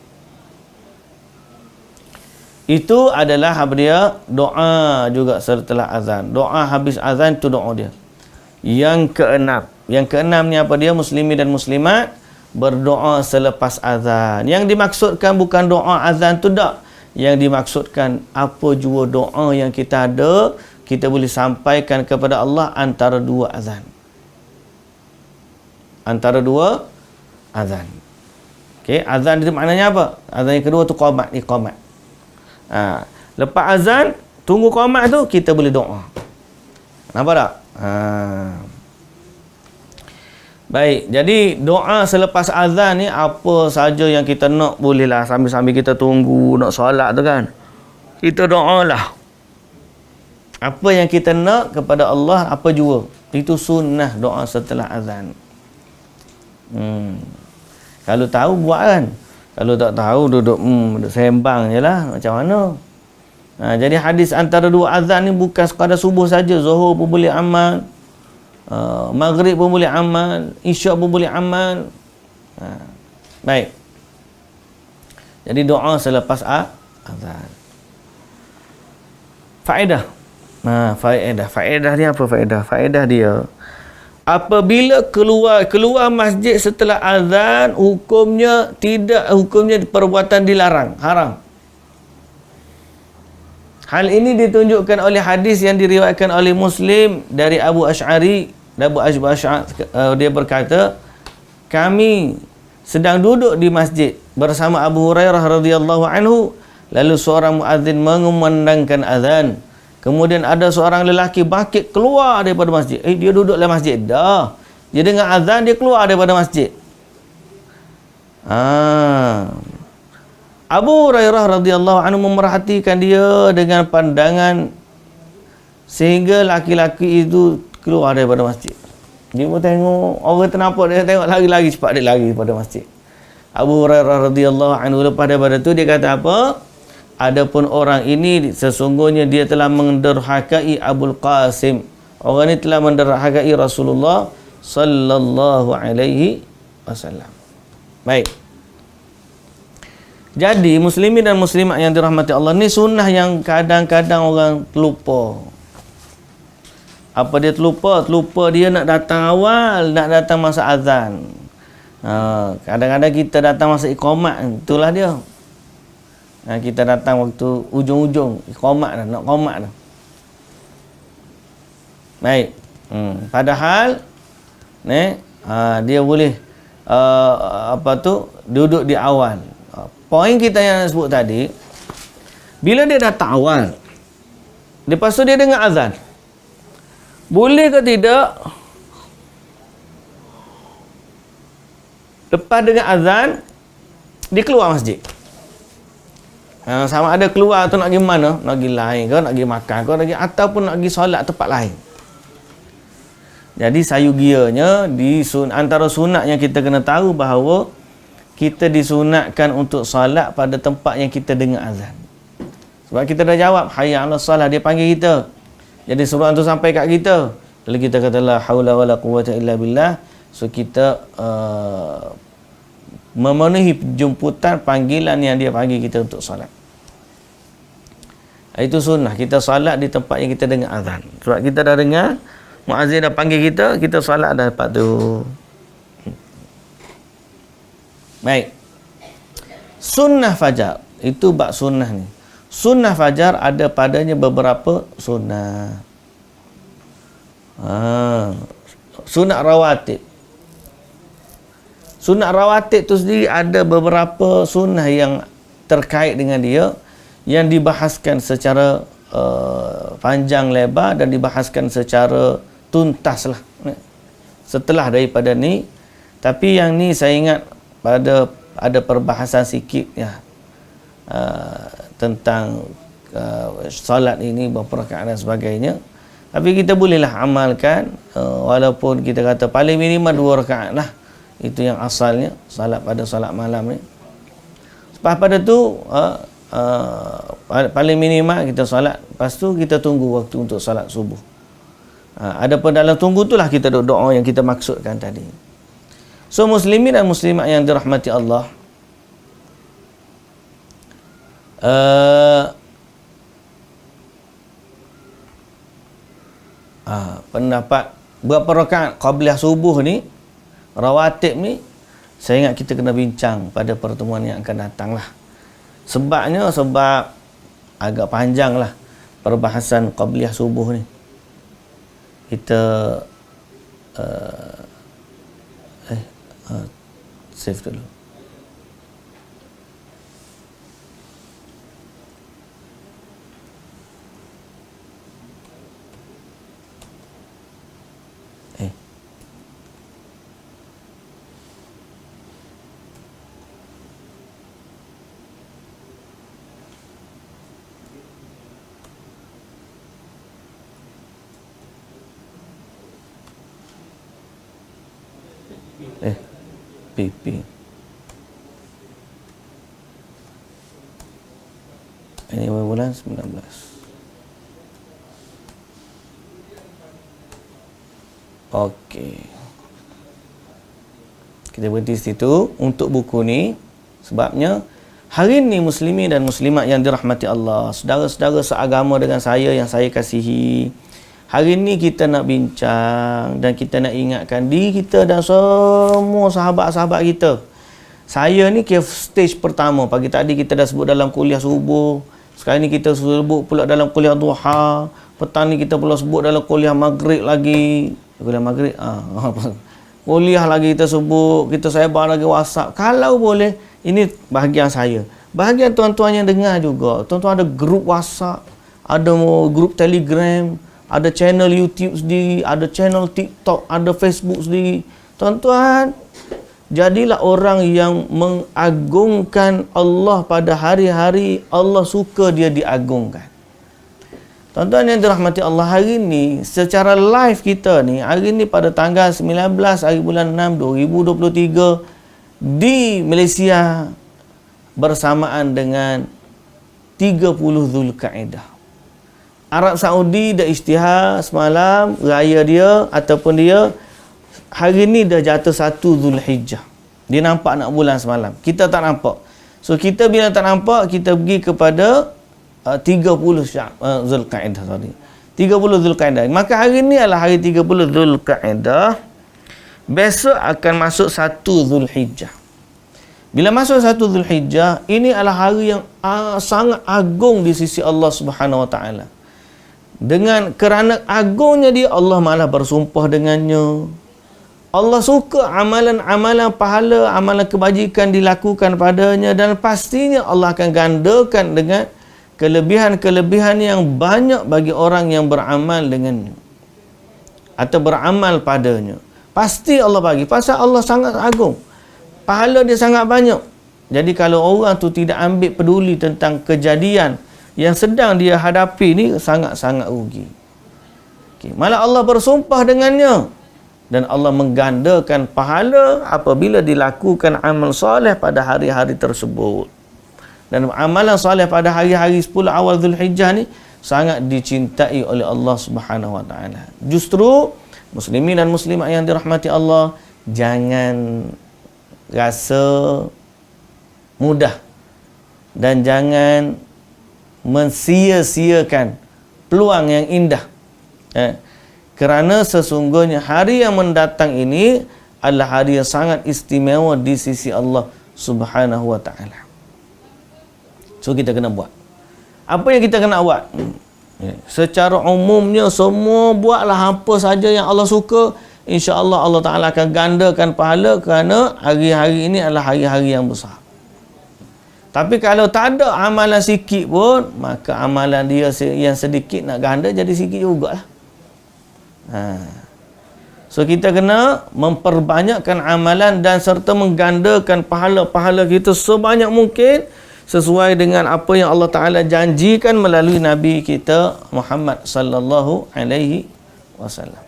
Itu adalah dia doa juga setelah azan. Doa habis azan itu doa dia. Yang keenam ni apa dia? Muslimin dan muslimat berdoa selepas azan. Yang dimaksudkan bukan doa azan tu tak. Yang dimaksudkan apa jua doa yang kita ada, kita boleh sampaikan kepada Allah antara dua azan. Antara dua azan. Okey, azan itu maknanya apa? Azan yang kedua tu iqamat. Lepas azan, tunggu qamat tu, kita boleh doa. Nampak tak? Baik, jadi doa selepas azan ni apa saja yang kita nak bolehlah, sambil-sambil kita tunggu nak solat tu kan, kita doalah apa yang kita nak kepada Allah, apa jua. Itu sunnah doa setelah azan. Kalau tahu buat kan, kalau tak tahu duduk sembang je lah, macam mana. Jadi hadis antara dua azan ni bukan sekadar subuh saja. Zuhur pun boleh amal, maghrib pun boleh amal, isyak pun boleh amal. Baik, jadi doa selepas azan. Faedah. Faedah dia apa faedah? Faedah dia, apabila keluar masjid setelah azan, hukumnya perbuatan dilarang, haram. Hal ini ditunjukkan oleh hadis yang diriwayatkan oleh Muslim dari Abu Asy'ari Abu Ash'ath dia berkata, kami sedang duduk di masjid bersama Abu Hurairah radhiyallahu anhu, lalu seorang muadzin mengumandangkan azan. Kemudian ada seorang lelaki bangkit keluar daripada masjid. Dia duduk dalam masjid dah. Dia dengar azan, dia keluar daripada masjid. Abu Hurairah radhiyallahu anhu memerhatikan dia dengan pandangan sehingga laki-laki itu keluar daripada masjid. Dia pun tengok orang ternampak, dia tengok lari-lari cepat dia lari daripada masjid. Abu Hurairah radhiyallahu anhu lepas daripada tu dia kata apa? Adapun orang ini sesungguhnya dia telah menderhakai Abul Qasim. Orang ini telah menderhakai Rasulullah sallallahu alaihi wasallam. Baik. Jadi muslimin dan muslimat yang dirahmati Allah, ni sunnah yang kadang-kadang orang terlupa. Apa dia terlupa? Terlupa dia nak datang awal, nak datang masa azan. Kadang-kadang kita datang masa iqamat, itulah dia. Kita datang waktu ujung-ujung iqamat dah, nak qamat dah. Baik. Padahal dia boleh duduk di awal. Poin kita yang sebut tadi, bila dia datang awal, lepas tu dia dengar azan, boleh ke tidak lepas dengar azan dia keluar masjid? Sama ada keluar tu nak pergi mana? Nak pergi lain ke, nak pergi makan ke, ataupun nak pergi solat tempat lain. Jadi sayugianya antara sunat yang kita kena tahu bahawa kita disunatkan untuk solat pada tempat yang kita dengar azan. Sebab kita dah jawab hayya 'alas salah, dia panggil kita. Jadi seruan tu sampai kat kita. Lalu kita kata la haula wala quwwata illa billah. So kita memenuhi jemputan panggilan yang dia panggil kita untuk solat. Itu sunnah, kita solat di tempat yang kita dengar azan. Sebab kita dah dengar muazzin dah panggil kita, kita solat dah tempat tu. Baik. Sunnah fajar, itu bab sunnah ni. Sunnah fajar ada padanya beberapa sunnah. Sunnah rawatib. Sunnah rawatib tu sendiri ada beberapa sunnah yang terkait dengan dia, yang dibahaskan secara panjang lebar dan dibahaskan secara tuntas lah setelah daripada ni. Tapi yang ni saya ingat ada perbahasan sikit ya, tentang solat ini berapa rakaat dan sebagainya. Tapi kita bolehlah amalkan, walaupun kita kata paling minimal 2 rakaat lah. Itu yang asalnya solat pada solat malam ni. Lepas pada tu paling minimal kita solat, lepas tu kita tunggu waktu untuk solat subuh. Adapun dalam tunggu itulah kita doa yang kita maksudkan tadi. So muslimin dan muslimat yang dirahmati Allah, pendapat berapa rakaat qabliyah subuh ni, rawatib ni, saya ingat kita kena bincang pada pertemuan yang akan datang lah. Sebabnya sebab agak panjang lah perbahasan qabliyah subuh ni. Kita save dulu. PP ini bulan 19. Okey, kita berhenti situ untuk buku ni. Sebabnya hari ni muslimin dan muslimat yang dirahmati Allah, saudara-saudara seagama dengan saya yang saya kasihi, hari ni kita nak bincang dan kita nak ingatkan diri kita dan semua sahabat-sahabat kita. Saya ni ke stage pertama. Pagi tadi kita dah sebut dalam kuliah subuh. Sekarang ni kita sebut pula dalam kuliah duha. Petang ni kita pula sebut dalam kuliah maghrib lagi. Kuliah maghrib, kuliah lagi kita sebut, kita sebar lagi WhatsApp. Kalau boleh, ini bahagian saya. Bahagian tuan-tuan yang dengar juga. Tuan-tuan ada grup WhatsApp, ada grup Telegram, ada channel YouTube sendiri, ada channel TikTok, ada Facebook sendiri. Tuan-tuan, jadilah orang yang mengagungkan Allah pada hari-hari Allah suka dia diagungkan. Tuan-tuan yang dirahmati Allah, hari ni secara live kita ni, hari ni pada tanggal 19 hari bulan 6 2023 di Malaysia bersamaan dengan 30 Zulkaidah. Arab Saudi dah isytihar semalam raya dia ataupun dia hari ni dah jatuh 1 Zulhijjah. Dia nampak nak bulan semalam. Kita tak nampak. So kita bila tak nampak, kita pergi kepada 30 Zulkaidah tadi. 30 Zulkaidah. Maka hari ni adalah hari 30 Zulkaidah. Besok akan masuk 1 Zulhijjah. Bila masuk 1 Zulhijjah, ini adalah hari yang sangat agung di sisi Allah Subhanahu Wa Taala. Dengan kerana agungnya dia, Allah malah bersumpah dengannya. Allah suka amalan-amalan pahala, amalan kebajikan dilakukan padanya, dan pastinya Allah akan gandakan dengan kelebihan-kelebihan yang banyak bagi orang yang beramal dengannya atau beramal padanya. Pasti Allah bagi. Pasal Allah sangat agung. Pahala dia sangat banyak. Jadi kalau orang tu tidak ambil peduli tentang kejadian yang sedang dia hadapi ni, sangat-sangat rugi. Okay. Malah Allah bersumpah dengannya. Dan Allah menggandakan pahala apabila dilakukan amal soleh pada hari-hari tersebut. Dan amalan soleh pada hari-hari 10 awal Zulhijjah ni sangat dicintai oleh Allah Subhanahu Wa Taala. Justru muslimin dan muslimat yang dirahmati Allah, jangan rasa mudah dan jangan mensia-siakan peluang yang indah. Kerana sesungguhnya hari yang mendatang ini adalah hari yang sangat istimewa di sisi Allah Subhanahu Wa Taala. So kita kena buat. Apa yang kita kena buat? Secara umumnya semua buatlah apa saja yang Allah suka. InsyaAllah Allah Ta'ala akan gandakan pahala, kerana hari-hari ini adalah hari-hari yang besar. Tapi kalau tak ada amalan sikit pun, maka amalan dia yang sedikit nak ganda jadi sikit jugalah. So kita kena memperbanyakkan amalan dan serta menggandakan pahala-pahala kita sebanyak mungkin, sesuai dengan apa yang Allah Ta'ala janjikan melalui Nabi kita Muhammad sallallahu alaihi wasallam.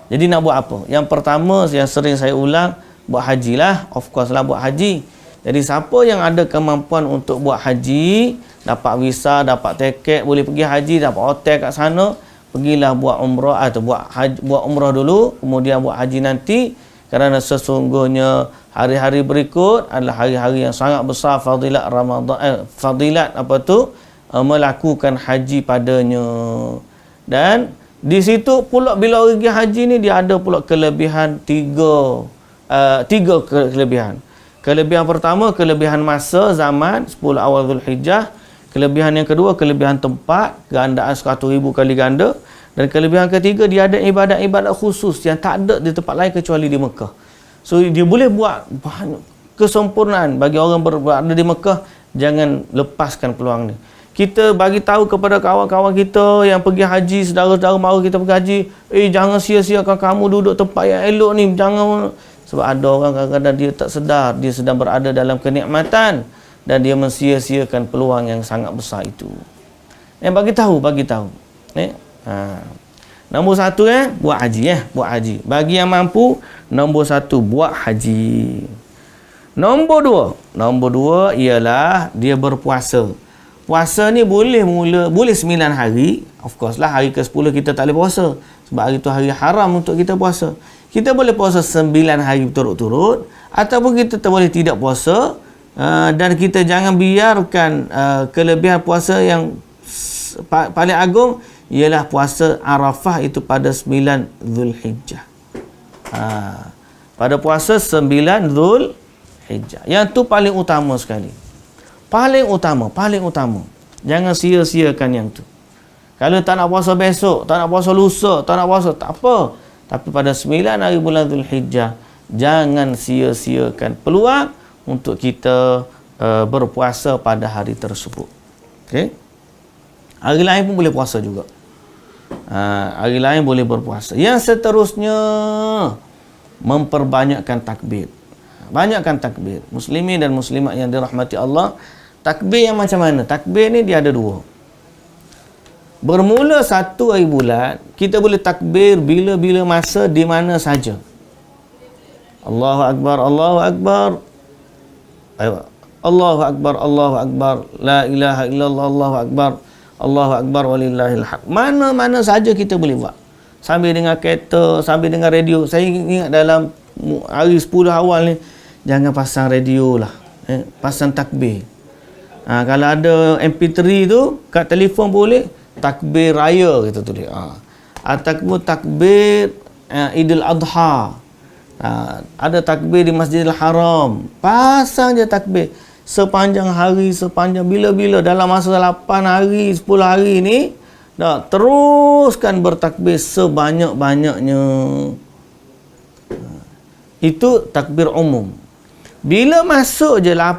Jadi nak buat apa? Yang pertama yang sering saya ulang, buat haji lah. Of course lah buat haji. Jadi siapa yang ada kemampuan untuk buat haji, dapat visa, dapat tiket, boleh pergi haji, dapat hotel kat sana, pergilah buat umrah atau buat umrah dulu, kemudian buat haji nanti. Kerana sesungguhnya hari-hari berikut adalah hari-hari yang sangat besar fadilat Ramadan, melakukan haji padanya. Dan di situ pula bila pergi haji ni, dia ada pula kelebihan tiga kelebihan. Kelebihan pertama, kelebihan masa, zaman 10 awal Zulhijjah. Kelebihan yang kedua, kelebihan tempat, gandaan 100,000 kali ganda. Dan kelebihan ketiga, dia ada ibadat-ibadat khusus yang tak ada di tempat lain kecuali di Mekah. So dia boleh buat banyak kesempurnaan bagi orang berada di Mekah. Jangan lepaskan peluang ni. Kita bagi tahu kepada kawan-kawan kita yang pergi haji, saudara-saudara mara kita pergi haji, jangan sia-siakan kamu duduk tempat yang elok ni, jangan. Sebab ada orang kadang-kadang dia tak sedar dia sedang berada dalam kenikmatan dan dia mensia-siakan peluang yang sangat besar itu. Bagi tahu. Nombor satu buat haji buat haji. Bagi yang mampu, nombor satu buat haji. Nombor dua ialah dia berpuasa. Puasa ni boleh 9 hari. Of course lah hari ke-10 kita tak boleh puasa sebab hari tu hari haram untuk kita puasa. Kita boleh puasa 9 hari berturut-turut, ataupun kita boleh tidak puasa, dan kita jangan biarkan kelebihan puasa yang paling agung ialah puasa Arafah itu pada 9 Zulhijjah. Pada puasa 9 Zulhijjah. Yang tu paling utama sekali. Paling utama. Jangan sia-siakan yang tu. Kalau tak nak puasa besok, tak nak puasa lusa, tak nak puasa, tak apa. Tapi pada 9 hari bulan Zulhijjah, jangan sia-siakan peluang untuk kita berpuasa pada hari tersebut. Okey. Hari lain pun boleh puasa juga. Hari lain boleh berpuasa. Yang seterusnya, memperbanyakkan takbir. Banyakkan takbir. Muslimin dan muslimat yang dirahmati Allah, takbir yang macam mana? Takbir ni dia ada dua. Bermula 1 hari bulan, kita boleh takbir bila-bila masa, di mana saja. Allahu Akbar, Allahu Akbar. Allahu Akbar, Allahu Akbar. La ilaha illallah, Allahu Akbar. Allahu Akbar walillahil hamd. Mana-mana saja kita boleh buat. Sambil dengar kereta, sambil dengar radio. Saya ingat dalam hari 10 awal ni, jangan pasang radio lah. Pasang takbir. Kalau ada MP3 tu, kat telefon boleh, takbir raya kita tulis. Ataupun takbir Idul Adha. Ada takbir di Masjidil Haram. Pasang je takbir. Sepanjang hari, sepanjang bila-bila, dalam masa 8 hari, 10 hari ni, teruskan bertakbir sebanyak-banyaknya. Itu takbir umum. Bila masuk je 1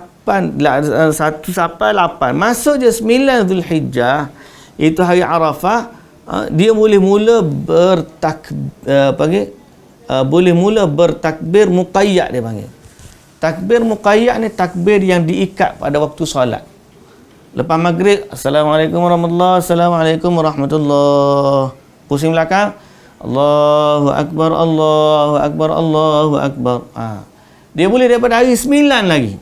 sampai 8, masuk je 9 Zulhijjah, itu hari Arafah, dia boleh mula boleh mula bertakbir muqayyad, dia panggil. Takbir muqayyad ni takbir yang diikat pada waktu solat. Lepas maghrib, Assalamualaikum warahmatullahi, Assalamualaikum warahmatullahi. Pusing belakang, Allahu Akbar, Allahu Akbar, Allahu Akbar. Dia boleh daripada hari 9 lagi.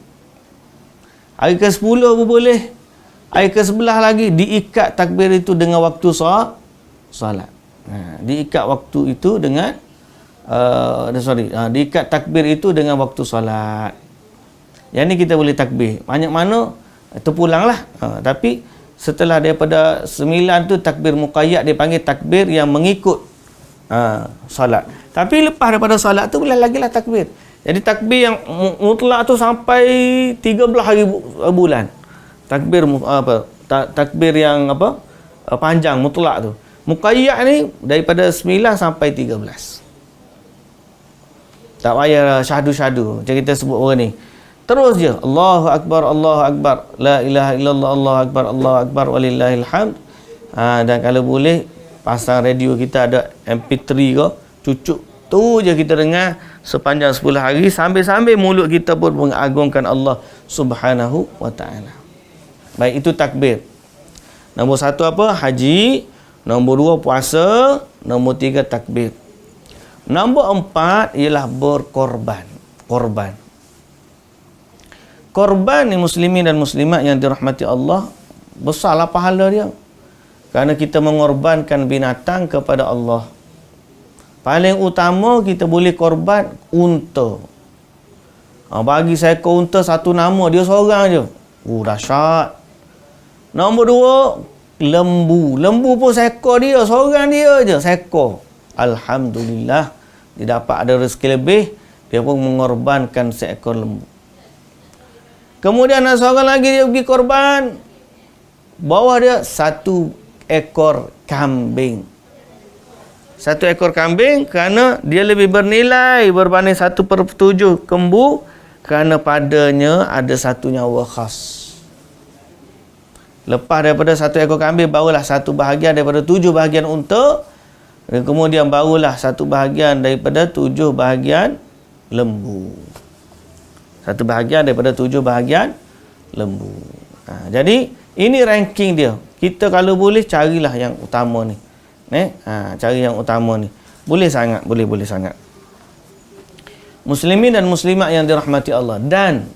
Hari ke-10 pun boleh. Hari ke-11 lagi, diikat takbir itu dengan waktu solat. Diikat waktu itu dengan diikat takbir itu dengan waktu solat. Yang ni kita boleh takbir banyak mana terpulanglah. Tapi setelah daripada 9 tu, takbir muqayyad dia panggil takbir yang mengikut solat. Tapi lepas daripada solat tu boleh lagi lah takbir. Jadi takbir yang mutlak tu sampai 13 hari bulan. Takbir takbir yang panjang mutlak tu. Muqayyad ni daripada 9 sampai 13. Tak payah syahdu-syahdu macam kita sebut orang ni. Terus je, Allahu Akbar, Allahu Akbar, la ilaha illallah, Allahu Akbar, Allahu Akbar walillahil hamd. Dan kalau boleh, pasang radio kita ada MP3 ke, cucuk tu je kita dengar sepanjang 10 hari, sambil-sambil mulut kita pun mengagungkan Allah Subhanahu wa taala. Baik, itu takbir. Nombor 1 apa? Haji. Nombor 2 puasa. Nombor 3 takbir. Nombor 4 ialah berkorban. Korban ni muslimin dan muslimat yang dirahmati Allah, besarlah pahala dia. Kerana kita mengorbankan binatang kepada Allah. Paling utama kita boleh korban unta. Bagi seekor unta 1 nama, dia seorang je. Dahsyat. Nombor 2, lembu. Lembu pun seekor dia, seorang dia je, seekor. Alhamdulillah, dia dapat ada rezeki lebih, dia pun mengorbankan seekor lembu. Kemudian ada seorang lagi, dia pergi korban, bawah dia 1 ekor kambing. 1 ekor kambing kerana dia lebih bernilai berbanding 1/7 kembu, kerana padanya ada 1 nyawa khas. Lepas daripada 1 ekor kambing, barulah 1 bahagian daripada 7 bahagian unta, dan kemudian barulah 1 bahagian daripada 7 bahagian lembu. 1 bahagian daripada 7 bahagian lembu. Jadi ini ranking dia. Kita kalau boleh carilah yang utama ni. Cari yang utama ni. Boleh sangat, boleh sangat. Muslimin dan muslimat yang dirahmati Allah. Dan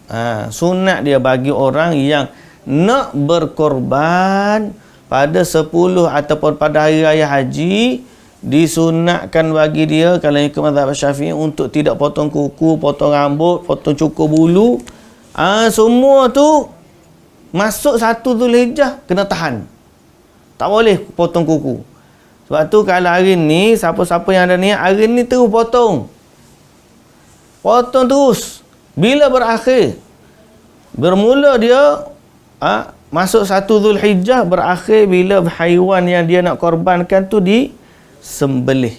sunat dia bagi orang yang nak berkorban pada 10 ataupun pada hari raya haji, disunatkan bagi dia kalau ikut mazhab Syafi'i untuk tidak potong kuku, potong rambut, potong cukur bulu. Semua tu masuk 1 Zulhijjah kena tahan. Tak boleh potong kuku. Sebab tu kalau hari ni, siapa-siapa yang ada niat, hari ni terus potong. Potong terus. Bila berakhir? Bermula dia masuk 1 Zulhijjah, berakhir bila haiwan yang dia nak korbankan tu disembelih.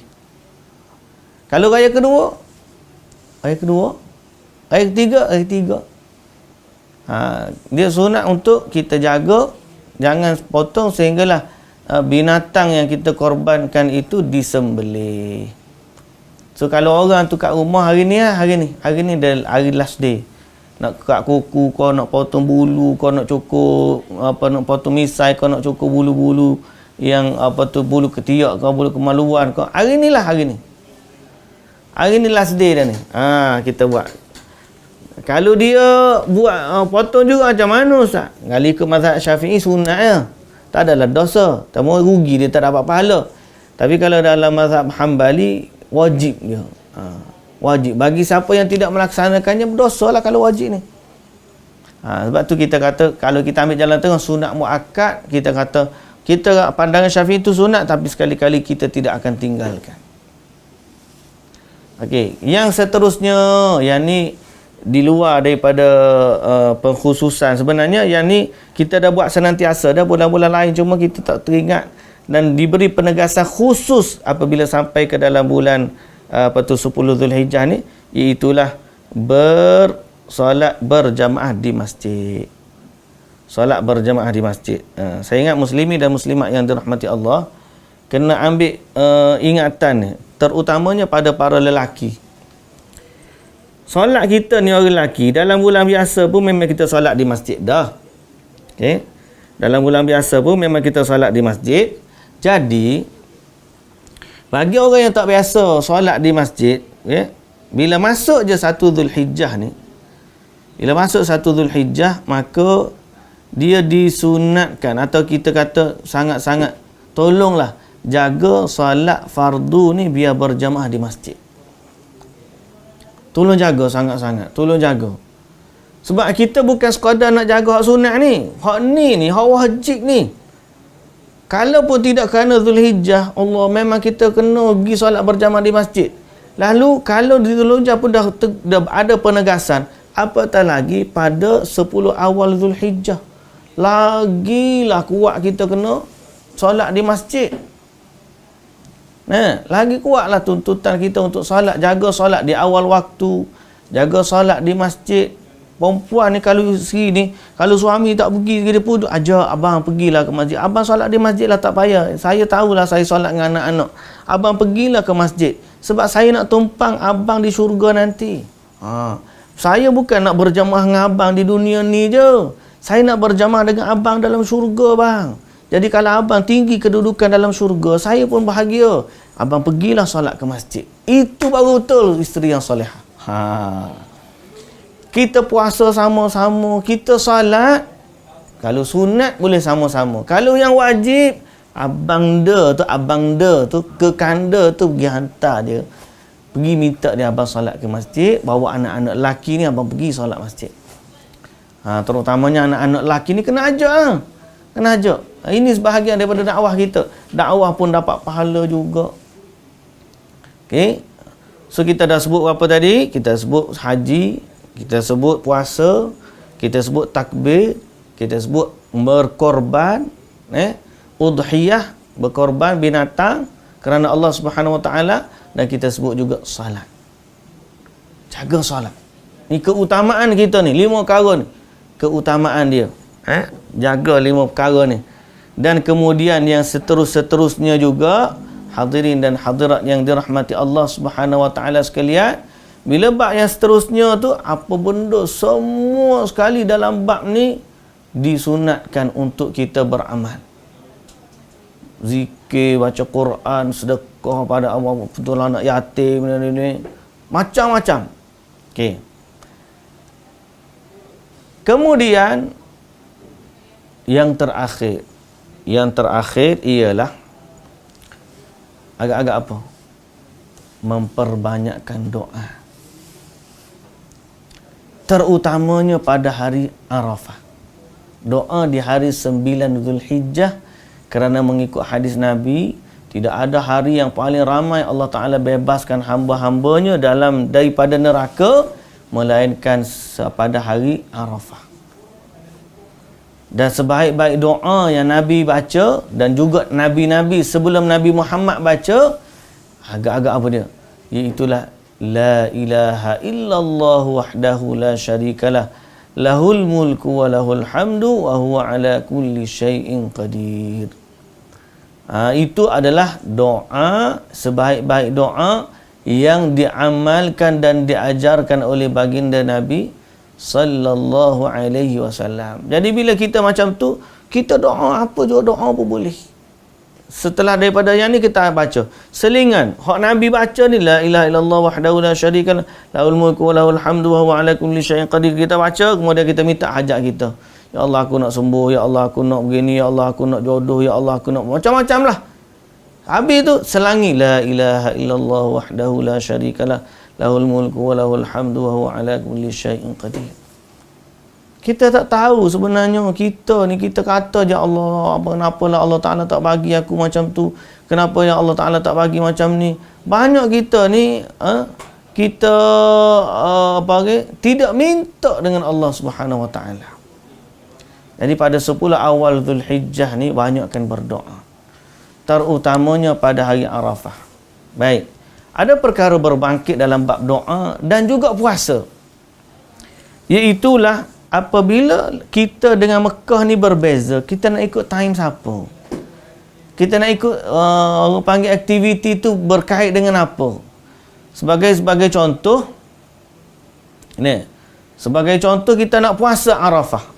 Kalau raya kedua, raya ketiga. Dia sunat untuk kita jaga, jangan potong sehinggalah binatang yang kita korbankan itu disembelih. So kalau orang tu kat rumah hari ni dah hari last day. Nak kat kuku, kau nak potong bulu, kau nak cukur nak potong misai, kau nak cukur bulu-bulu yang bulu ketiak kau, bulu kemaluan kau. Hari ni last day dah ni. Kita buat. Kalau dia buat potong juga macam mana Ustaz? Kali ke mazhab Syafi'i sunat ya. Tak adalah dosa. Tak mau rugi, dia tak dapat pahala. Tapi kalau dalam mazhab Hambali wajib dia. Wajib. Bagi siapa yang tidak melaksanakannya berdosa lah kalau wajib ni. Sebab tu kita kata kalau kita ambil jalan tengah sunat muakkad, kita kata kita pandangan Syafi'i itu sunat tapi sekali-kali kita tidak akan tinggalkan. Okey, yang seterusnya yang ni di luar daripada pengkhususan. Sebenarnya yang ni kita dah buat senantiasa dah bulan-bulan lain, cuma kita tak teringat dan diberi penegasan khusus apabila sampai ke dalam bulan 10 Zulhijjah ni, iaitulah bersolat berjamaah di masjid. Solat berjamaah di masjid. Saya ingat muslimin dan muslimat yang dirahmati Allah kena ambil ingatan ni, terutamanya pada para lelaki. Solat kita ni orang lelaki dalam bulan biasa pun memang kita solat di masjid dah. Okey. Dalam bulan biasa pun memang kita solat di masjid. Jadi bagi orang yang tak biasa solat di masjid, bila masuk je 1 Zulhijjah ni, maka dia disunatkan atau kita kata sangat-sangat tolonglah jaga solat fardu ni biar berjamaah di masjid. Tolong jaga sangat-sangat. Tolong jaga. Sebab kita bukan sekadar nak jaga hak sunat ni. Hak ni, hak wajib ni. Kalau pun tidak kerana Zulhijjah, Allah memang kita kena pergi solat berjamaah di masjid. Lalu kalau di Zulhijjah pun dah ada penegasan, apatah lagi pada 10 awal Zulhijjah. Lagilah kuat kita kena solat di masjid. Lagi kuatlah tuntutan kita untuk solat, jaga solat di awal waktu, jaga solat di masjid. Perempuan ni kalau isteri ni, kalau suami tak pergi, dia pun ajak abang pergilah ke masjid. Abang solat di masjid lah, tak payah. Saya tahulah saya solat dengan anak-anak. Abang pergilah ke masjid. Sebab saya nak tumpang abang di syurga nanti. Saya bukan nak berjamaah dengan abang di dunia ni je. Saya nak berjamaah dengan abang dalam syurga bang. Jadi kalau abang tinggi kedudukan dalam syurga, saya pun bahagia. Abang pergilah solat ke masjid. Itu baru betul isteri yang solehah. Kita puasa sama-sama, kita solat. Kalau sunat boleh sama-sama. Kalau yang wajib, abang dia tu ke kanda tu pergi hantar dia. Pergi minta dia abang solat ke masjid, bawa anak-anak lelaki ni abang pergi solat masjid. Terutamanya anak-anak lelaki ni kena ajak. Kena ajak. Ini sebahagian daripada dakwah kita. Dakwah pun dapat pahala juga. Okey. So kita dah sebut apa tadi? Kita sebut haji, kita sebut puasa, kita sebut takbir, kita sebut berkorban, udhiyah, berkorban binatang kerana Allah Subhanahu Wa Taala, dan kita sebut juga salat. Jaga salat. Ni keutamaan kita ni, 5 perkara ni. Keutamaan dia. Jaga 5 perkara ni. Dan kemudian yang seterusnya juga, hadirin dan hadirat yang dirahmati Allah Subhanahu Wa Taala sekalian, bila bab yang seterusnya tu, apa benda semua sekali dalam bab ni disunatkan untuk kita beramal. Zikir, baca Quran, sedekah pada Allah, betul anak yatim, ni macam-macam. Okey. Kemudian yang terakhir ialah agak-agak apa? Memperbanyakkan doa. Terutamanya pada hari Arafah. Doa di hari 9 Zulhijjah, kerana mengikut hadis Nabi, tidak ada hari yang paling ramai Allah Ta'ala bebaskan hamba-hambanya daripada neraka melainkan pada hari Arafah. Dan sebaik-baik doa yang Nabi baca dan juga Nabi-Nabi sebelum Nabi Muhammad baca, agak-agak apa dia? Iaitulah la ilaha illallah wahdahu la syarikalah lahul mulku wa lahul hamdu wa huwa ala kulli syai'in qadir. Itu adalah doa, sebaik-baik doa yang diamalkan dan diajarkan oleh baginda Nabi sallallahu alaihi wasallam. Jadi bila kita macam tu, kita doa apa juga, doa apa boleh. Setelah daripada yang ni kita baca selingan hak Nabi baca ni, la ilaha illallah wahdahu la syarikalah lahul mulku wa lahul hamdu wa huwa ala kulli syai'in qadir. Kita baca, kemudian kita minta hajat kita. Ya Allah, aku nak sembuh, ya Allah aku nak begini, ya Allah aku nak jodoh, ya Allah aku nak macam-macam lah. Habis tu selangi la ilaha illallah wahdahu la syarikalah lahul mulku wa lahul hamdu wa huwa ala kulli syai'in qadir. Kita tak tahu sebenarnya kita ni, kita kata je Allah, kenapalah Allah Ta'ala tak bagi aku macam tu, kenapa ya Allah Ta'ala tak bagi macam ni. Banyak kita ni kita tidak minta dengan Allah Subhanahu Wa Ta'ala. Jadi pada 10 awal Zulhijjah ni banyakkan berdoa, terutamanya pada hari Arafah. Baik, ada perkara berbangkit dalam bab doa dan juga puasa, iaitulah apabila kita dengan Mekah ni berbeza, kita nak ikut time siapa? Kita nak ikut orang panggil aktiviti tu berkait dengan apa? Sebagai contoh ni, sebagai contoh kita nak puasa Arafah.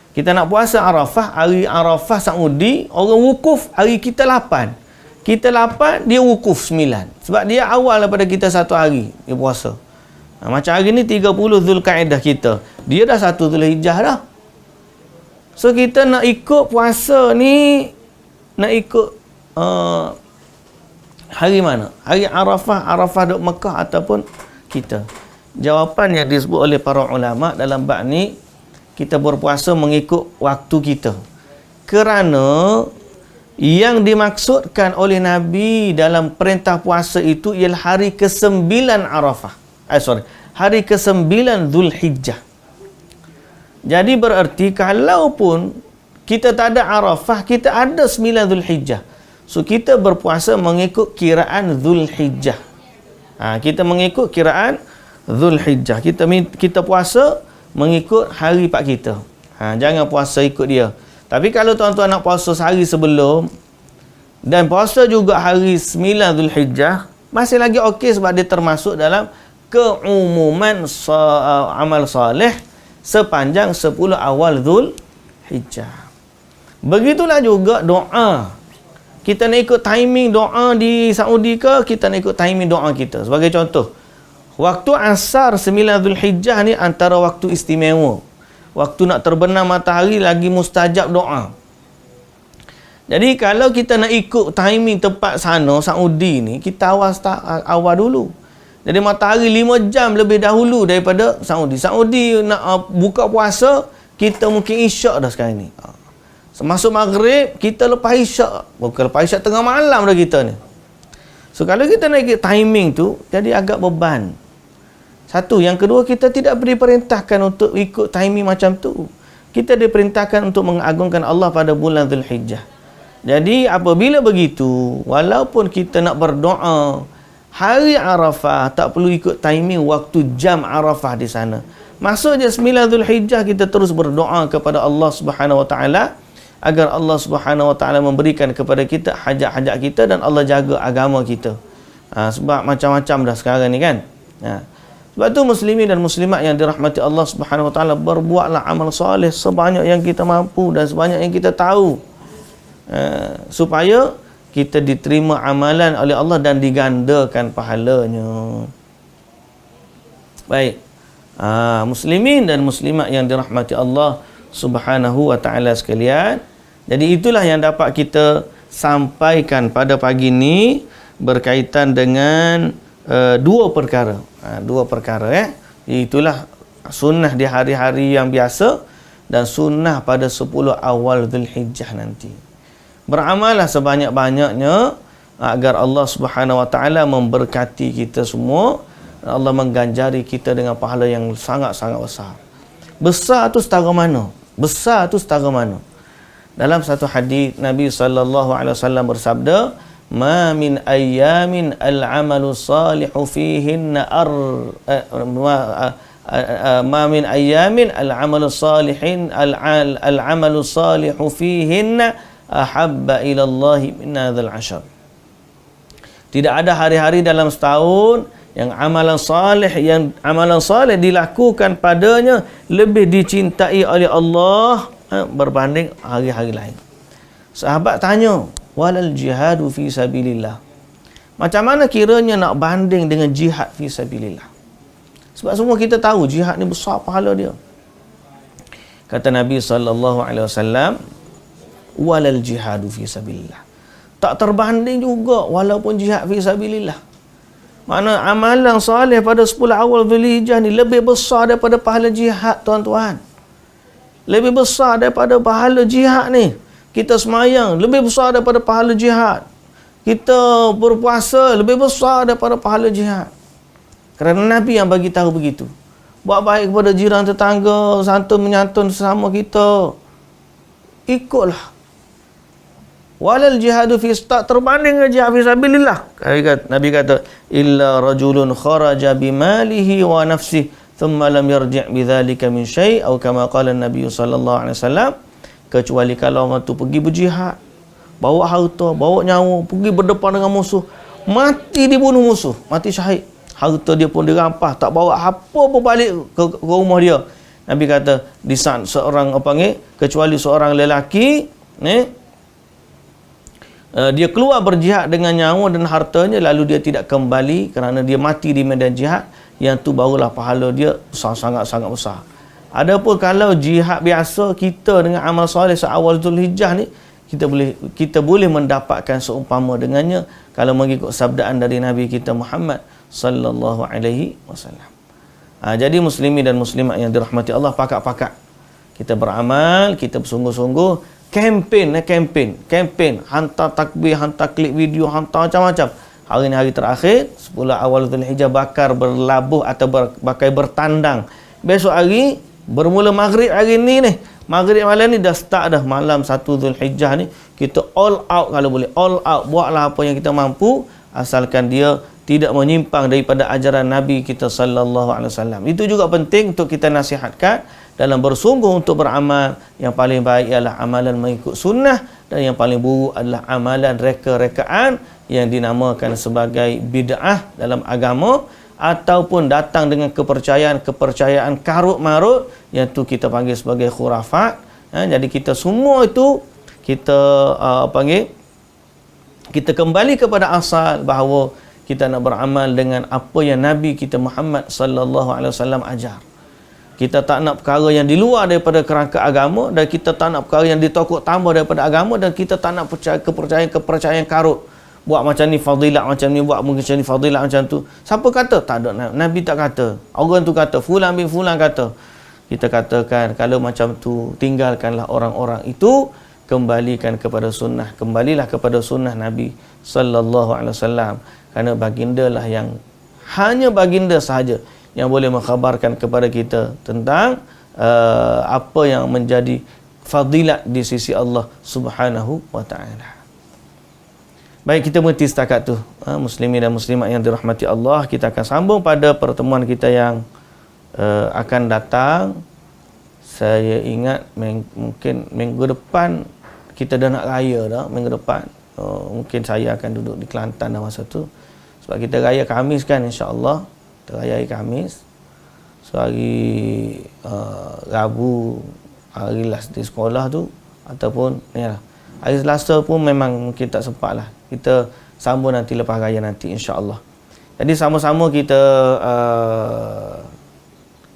Kita nak puasa Arafah, hari Arafah Saudi, orang wukuf hari kita 8. Kita 8, dia wukuf 9. Sebab dia awal daripada kita 1 hari dia puasa. Macam hari ni 30 Zulkaidah kita, dia dah 1 Zulhijjah dah. So kita nak ikut puasa ni, nak ikut hari mana? Hari Arafah duk Mekah ataupun kita? Jawapan yang disebut oleh para ulama dalam bab ni, kita berpuasa mengikut waktu kita. Kerana yang dimaksudkan oleh Nabi dalam perintah puasa itu ialah hari ke-9 Arafah. Hari ke-9 Zulhijjah. Jadi bererti kalaupun kita tak ada Arafah, kita ada 9 Zulhijjah. So kita berpuasa mengikut kiraan Zulhijjah. Kita mengikut kiraan Zulhijjah. Kita puasa mengikut hari pak kita. Jangan puasa ikut dia. Tapi kalau tuan-tuan nak puasa sehari sebelum dan puasa juga hari 9 Zulhijjah, masih lagi okey sebab dia termasuk dalam keumuman amal soleh sepanjang 10 awal Zulhijjah. Begitulah juga doa. Kita nak ikut timing doa di Saudi ke, kita nak ikut timing doa kita. Sebagai contoh, waktu asar 9 Zulhijjah ni antara waktu istimewa. Waktu nak terbenam matahari lagi mustajab doa. Jadi kalau kita nak ikut timing tempat sana Saudi ni, kita awal dulu. Jadi matahari 5 jam lebih dahulu daripada Saudi. Saudi nak buka puasa, kita mungkin isyak dah sekarang ni. Masuk maghrib, kita lepas isyak. Bukan lepas isyak, tengah malam dah kita ni. So kalau kita nak ikut timing tu, jadi agak beban. Satu. Yang kedua, kita tidak diperintahkan untuk ikut timing macam tu. Kita diperintahkan untuk mengagungkan Allah pada bulan Zulhijjah. Jadi apabila begitu, walaupun kita nak berdoa hari Arafah, tak perlu ikut timing waktu jam Arafah di sana. Masuk je 9 Zulhijjah, kita terus berdoa kepada Allah Subhanahu Wa Taala agar Allah Subhanahu Wa Taala memberikan kepada kita hajat-hajat kita dan Allah jaga agama kita. Sebab macam-macam dah sekarang ni kan. Sebab tu muslimin dan muslimat yang dirahmati Allah Subhanahu Wa Taala, berbuatlah amal soleh sebanyak yang kita mampu dan sebanyak yang kita tahu, supaya kita diterima amalan oleh Allah dan digandakan pahalanya. Baik, muslimin dan muslimat yang dirahmati Allah Subhanahu Wa Taala sekalian, jadi itulah yang dapat kita sampaikan pada pagi ini berkaitan dengan dua perkara. Itulah sunnah di hari-hari yang biasa dan sunnah pada 10 awal Zulhijjah nanti. Beramallah sebanyak-banyaknya agar Allah Subhanahu Wa Taala memberkati kita semua. Allah mengganjari kita dengan pahala yang sangat-sangat besar. Besar tu setara mana? Besar tu setara mana? Dalam satu hadis Nabi sallallahu alaihi wasallam bersabda, ma min ayyamin al-amalu salihu fihinna ma min ayyamin al-amalu salihin al-amalu salihu fihinna ahabba ila Allah min hadzal ashar. Tidak ada hari-hari dalam setahun yang amalan salih dilakukan padanya lebih dicintai oleh Allah berbanding hari-hari lain. Sahabat tanya, walal jihadu fi sabilillah. Macam mana kiranya nak banding dengan jihad fi sabilillah? Sebab semua kita tahu jihad ni besar pahala dia. Kata Nabi SAW, walal jihadu fi sabilillah. Tak terbanding juga walaupun jihad fi sabilillah. Mana amalan soleh pada 10 awal Zulhijjah ni lebih besar daripada pahala jihad, tuan-tuan. Lebih besar daripada pahala jihad ni. Kita semayang lebih besar daripada pahala jihad. Kita berpuasa lebih besar daripada pahala jihad. Kerana Nabi yang bagi tahu begitu. Buat baik kepada jiran tetangga, santun menyantun sesama kita. Ikutlah. Walal jihadu fi, tak terbanding dengan jihad fi sabilillah. Nabi kata, illa rajulun kharaja bimalihi wa nafsihi thumma lam yarji' bidzalika min syai' atau kama qala Nabi sallallahu alaihi wasallam, kecuali kalau orang tu pergi berjihad, bawa harta, bawa nyawa, pergi berdepan dengan musuh, mati dibunuh musuh, mati syahid, harta dia pun dirampas, tak bawa apa pun balik ke rumah dia. Nabi kata, di saat seorang kecuali seorang lelaki dia keluar berjihad dengan nyawa dan hartanya, lalu dia tidak kembali kerana dia mati di medan jihad, yang tu barulah pahala dia sangat-sangat besar. Adapun kalau jihad biasa, kita dengan amal soleh seawal Zulhijjah ni, kita boleh mendapatkan seumpama dengannya kalau mengikut sabdaan dari Nabi kita Muhammad sallallahu alaihi wasallam. Jadi muslimin dan muslimat yang dirahmati Allah, pakat-pakat kita beramal, kita bersungguh-sungguh. Kempen, hantar takbir, hantar klip video, hantar macam-macam. Hari ni hari terakhir 10 awal Zulhijjah, bakar berlabuh atau bakal bertandang. Besok hari bermula maghrib hari ni maghrib malam ni dah start dah, malam 1 Zulhijjah ni kita all out, kalau boleh all out, buatlah apa yang kita mampu asalkan dia tidak menyimpang daripada ajaran Nabi kita sallallahu alaihi wasallam. Itu juga penting untuk kita nasihatkan dalam bersungguh untuk beramal. Yang paling baik ialah amalan mengikut sunnah, dan yang paling buruk adalah amalan reka-rekaan yang dinamakan sebagai bid'ah dalam agama, ataupun datang dengan kepercayaan karut-marut, yang tu kita panggil sebagai khurafat. Jadi kita semua itu kita kita kembali kepada asal bahawa kita nak beramal dengan apa yang Nabi kita Muhammad sallallahu alaihi wasallam ajar. Kita tak nak perkara yang di luar daripada kerangka agama, dan kita tak nak perkara yang ditokok tambah daripada agama, dan kita tak nak kepercayaan karut. Buat macam ni fadilat macam ni, buat mungkin macam ni fadilat macam tu. Siapa kata? Tak ada. Nabi tak kata. Orang tu kata, fulan bin fulan kata. Kita katakan kalau macam tu, tinggalkanlah orang-orang itu, kembalikan kepada sunnah. Kembalilah kepada sunnah Nabi sallallahu alaihi wasallam. Kerana baginda lah yang, hanya baginda sahaja yang boleh mengkhabarkan kepada kita tentang apa yang menjadi fadilat di sisi Allah Subhanahu wa taala. Baik, kita berhenti setakat tu. Muslimin dan muslimat yang dirahmati Allah, kita akan sambung pada pertemuan kita yang akan datang. Saya ingat mungkin minggu depan kita dah nak raya dah, minggu depan. Mungkin saya akan duduk di Kelantan dah masa tu. Sebab kita raya Khamis kan, insya-Allah. Kita raya hari Khamis. So hari Rabu, hari last di sekolah tu, ataupun hari Selasa pun memang mungkin tak sempat lah. Kita sambung nanti lepas raya nanti, insya-Allah. Jadi sama-sama kita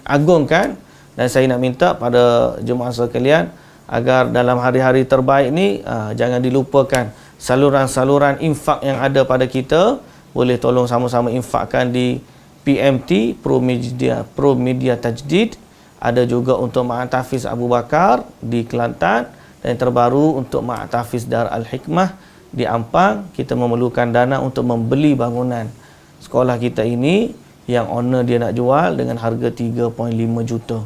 agungkan, dan saya nak minta pada jemaah sekalian agar dalam hari-hari terbaik ni jangan dilupakan saluran-saluran infak yang ada pada kita. Boleh tolong sama-sama infakkan di PMT, Pro Media Tajdid. Ada juga untuk Ma'at Hafiz Abu Bakar di Kelantan, dan yang terbaru untuk Ma'at Hafiz Dar Al-Hikmah di Ampang. Kita memerlukan dana untuk membeli bangunan sekolah kita ini yang owner dia nak jual dengan harga 3.5 juta.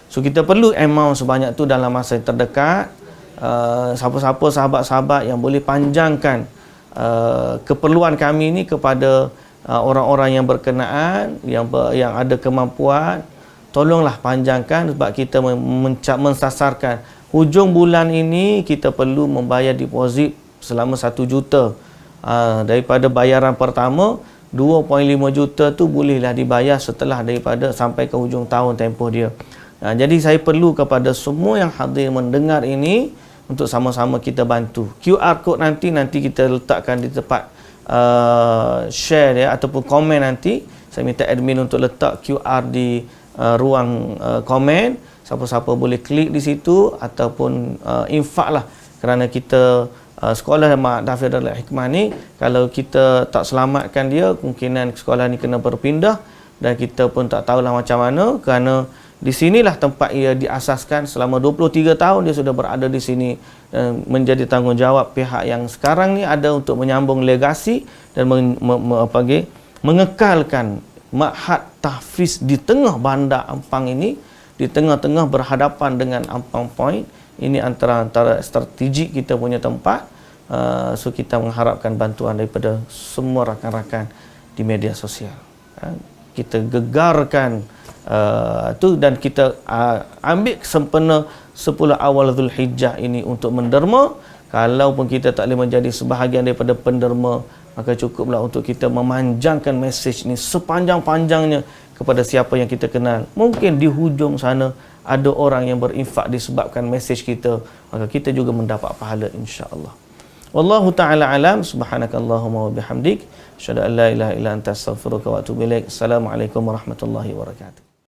So kita perlu amount sebanyak tu dalam masa yang terdekat. Siapa-siapa sahabat-sahabat yang boleh panjangkan keperluan kami ni kepada orang-orang yang berkenaan, yang ada kemampuan. Tolonglah panjangkan, sebab kita mensasarkan hujung bulan ini kita perlu membayar deposit selama 1 juta. Daripada bayaran pertama 2.5 juta tu bolehlah dibayar setelah daripada sampai ke hujung tahun tempoh dia. Jadi saya perlu kepada semua yang hadir mendengar ini untuk sama-sama kita bantu. QR code nanti kita letakkan di tempat share dia ataupun komen nanti. Saya minta admin untuk letak QR di ruang komen. Siapa-siapa boleh klik di situ ataupun infak lah, kerana kita sekolah Mak Daffy Darul Hikmah ni, kalau kita tak selamatkan dia, kemungkinan sekolah ni kena berpindah dan kita pun tak tahulah macam mana, kerana di sinilah tempat ia diasaskan. Selama 23 tahun dia sudah berada di sini, menjadi tanggungjawab pihak yang sekarang ni ada untuk menyambung legasi dan mengekalkan Ma'had Tahfiz di tengah bandar Ampang ini, di tengah-tengah berhadapan dengan Ampang Point. Ini antara strategik kita punya tempat. So kita mengharapkan bantuan daripada semua rakan-rakan di media sosial. Kita gegarkan tu, dan kita ambil sempena 10 awal Zulhijjah ini untuk menderma. Kalaupun kita tak boleh menjadi sebahagian daripada penderma, maka cukuplah untuk kita memanjangkan mesej ni sepanjang-panjangnya kepada siapa yang kita kenal. Mungkin di hujung sana ada orang yang berinfak disebabkan mesej kita, maka kita juga mendapat pahala insya-Allah. Wallahu taala alam. Subhanakallahumma wa bihamdik, asyhadu an la ilaha illa anta astaghfiruka wa atubu ilaik. Assalamualaikum warahmatullahi wabarakatuh.